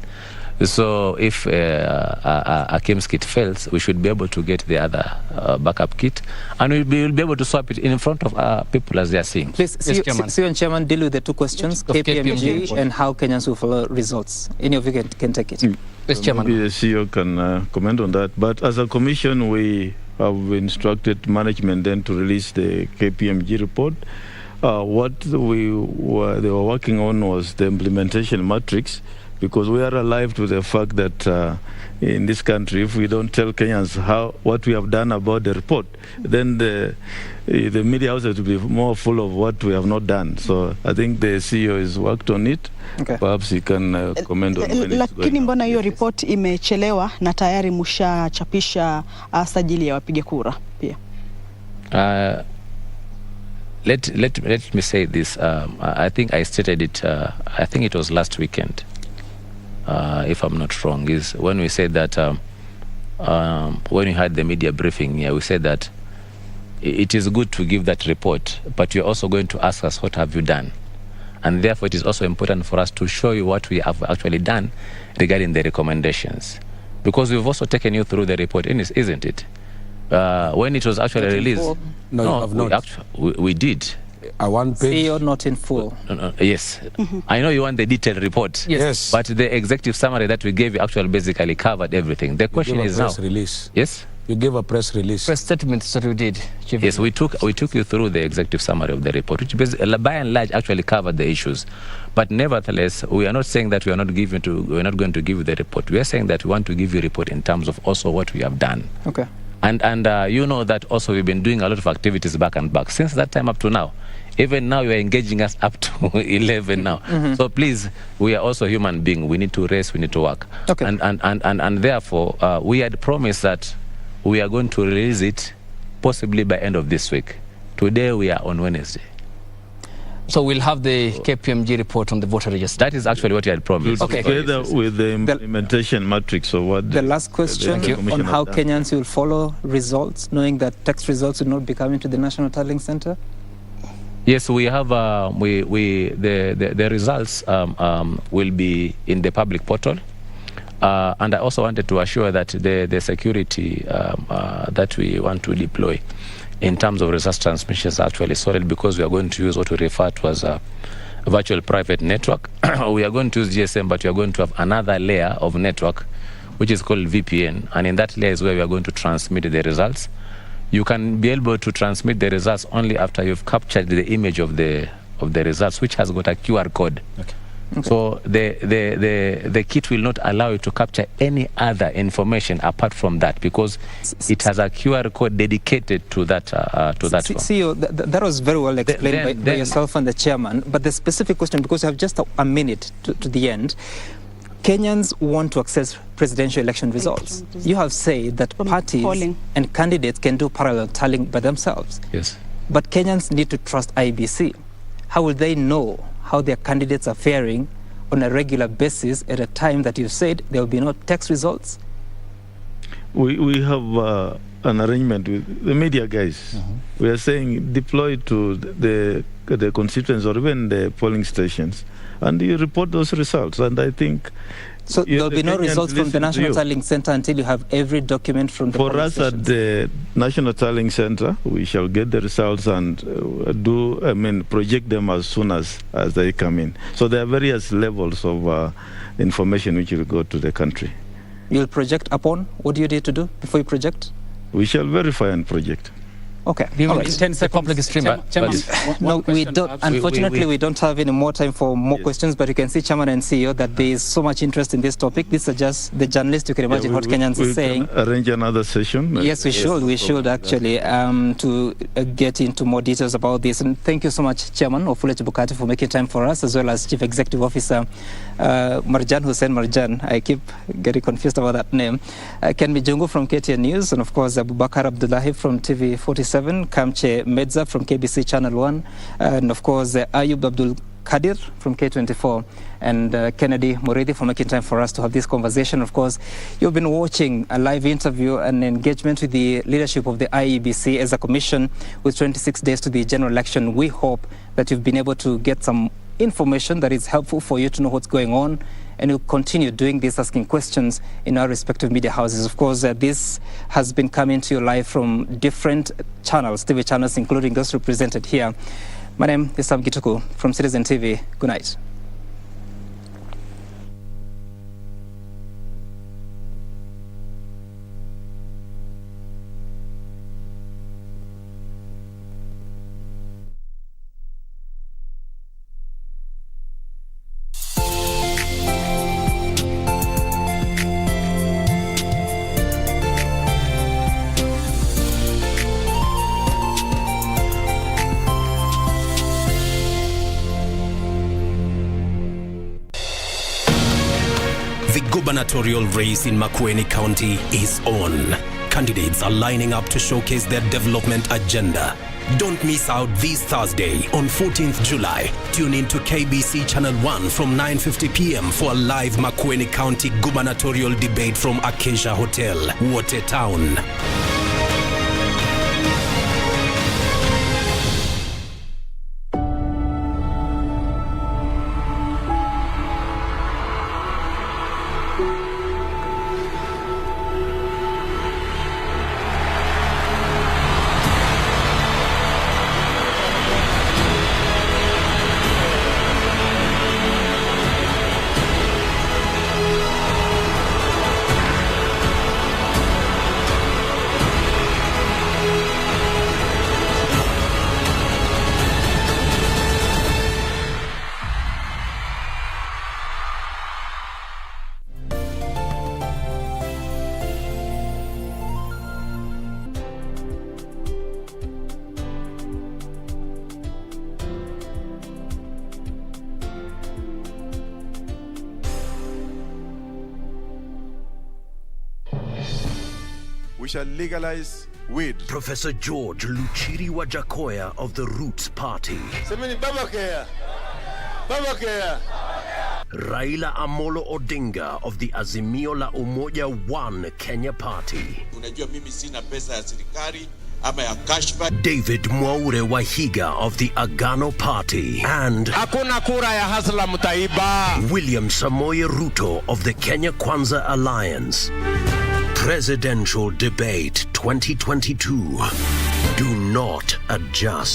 S6: So if a KMS kit fails, we should be able to get the other backup kit, and we'll be able to swap it in front of people as they are seeing.
S4: Please, CEO and Chairman, deal with the 2 questions, KPMG and how Kenyans will follow results. Any of you can take it.
S8: Yes, Chairman.
S1: Maybe the CEO can comment on that. But as a commission, we have instructed management then to release the KPMG report. What they were working on was the implementation matrix, because we are alive to the fact that in this country, if we don't tell Kenyans what we have done about the report, then the media houses will be more full of what we have not done. So I think the CEO has worked on it.
S7: Okay.
S1: Perhaps he can comment on when
S7: lakini mbona hiyo report imechelewa na tayari mshachapisha sajili ya wapiga kura pia?
S6: Let me say this. I think I stated it. I think it was last weekend. If I'm not wrong, is when we said that when we had the media briefing here, we said that it is good to give that report, but you're also going to ask us what have you done, and therefore it is also important for us to show you what we have actually done regarding the recommendations, because we've also taken you through the report, isn't it? When it was actually released,
S3: No, you have not.
S6: We did.
S3: A one-page?
S4: CEO not in full.
S6: Yes. I know you want the detailed report.
S3: Yes.
S6: But the executive summary that we gave you actually basically covered everything. The question is now.
S3: Press release.
S6: Yes?
S3: You gave a press release.
S8: Press statement is what we did. Chief.
S6: Yes, we took you through the executive summary of the report, which by and large actually covered the issues. But nevertheless, we are not saying that we are not going to give you the report. We are saying that we want to give you a report in terms of also what we have done.
S4: Okay.
S6: And you know that also we've been doing a lot of activities back and back since that time up to now. Even now you are engaging us up to 11 now. So please, we are also human beings. We need to rest. We need to work.
S4: Okay.
S6: And therefore, we had promised that we are going to release it possibly by end of this week. Today we are on Wednesday.
S8: So we'll have the KPMG report on the voter register.
S6: That is actually what you had promised.
S4: Okay.
S1: Together with the implementation matrix of what
S4: The last question on how Kenyans will follow results, knowing that tax results will not be coming to the National Tallying Center?
S6: Yes, we have the results will be in the public portal. And I also wanted to assure that the security that we want to deploy in terms of results transmission is actually solid, because we are going to use what we refer to as a virtual private network. We are going to use GSM, but we are going to have another layer of network, which is called VPN. And in that layer is where we are going to transmit the results. You can be able to transmit the results only after you've captured the image of the results, which has got a QR code.
S8: Okay.
S6: So the kit will not allow you to capture any other information apart from that, because it has a QR code dedicated to that one.
S4: CEO, that was very well explained by yourself and the chairman. But the specific question, because we have just a minute to the end, Kenyans want to access presidential election results. You have said that parties and candidates can do parallel tallying by themselves.
S6: Yes.
S4: But Kenyans need to trust IBC. How will they know how their candidates are faring on a regular basis at a time that you said there will be no tax results?
S1: We have an arrangement with the media guys. We are saying deploy to the constituents or even the polling stations, and you report those results. And I think
S4: so there'll be no results from the National Tallying Center until you have every document from the
S1: For us at the National Tallying Center, we shall get the results and project them as soon as they come in. So there are various levels of information which will go to the country.
S4: You'll project upon? What do you need to do before you project?
S1: We shall verify and project.
S4: Okay.
S5: All right. 10 seconds.
S8: Public stream.
S4: No, we don't. Unfortunately, we don't have any more time for more questions. But you can see, Chairman and CEO, that there is so much interest in this topic. These are just the journalists. You can imagine what Kenyans are saying.
S1: Arrange another session.
S4: Yes, we should. We should actually to get into more details about this. And thank you so much, Chairman Wafula Chebukati, for making time for us, as well as Chief Executive Officer Marjan Hussein Marjan. I keep getting confused about that name. Ken Mijungu from KTN News, and of course Abubakar Abdullahi from TV 47. Kamche Medza from KBC Channel 1, and of course Ayub Abdul Kadir from K24, and Kennedy Muridi for making time for us to have this conversation. Of course, you've been watching a live interview and engagement with the leadership of the IEBC as a commission with 26 days to the general election. We hope that you've been able to get some information that is helpful for you to know what's going on, and we'll continue doing this, asking questions in our respective media houses. Of course, this has been coming to you live from different channels, TV channels, including those represented here. My name is Sam Gituku from Citizen TV. Good night.
S9: The gubernatorial race in Makueni County is on. Candidates are lining up to showcase their development agenda. Don't miss out this Thursday on 14th July. Tune in to KBC Channel 1 from 9:50 p.m. for a live Makueni County gubernatorial debate from Acacia Hotel, Watertown.
S10: we shall legalize weed.
S9: Professor George Luchiri Wajakoya of the Roots Party.
S10: Semeni Babakea. Babakea.
S9: Raila Amolo Odinga of the Azimio la Umoja One Kenya Party.
S11: Unajua mimi sina pesa ya serikali ama ya kashfa.
S9: David Mwaure Wahiga of the Agano Party. And
S11: hakuna kura ya hasla mtaiba.
S9: William Samoei Ruto of the Kenya Kwanza Alliance. Presidential Debate 2022. Do not adjust.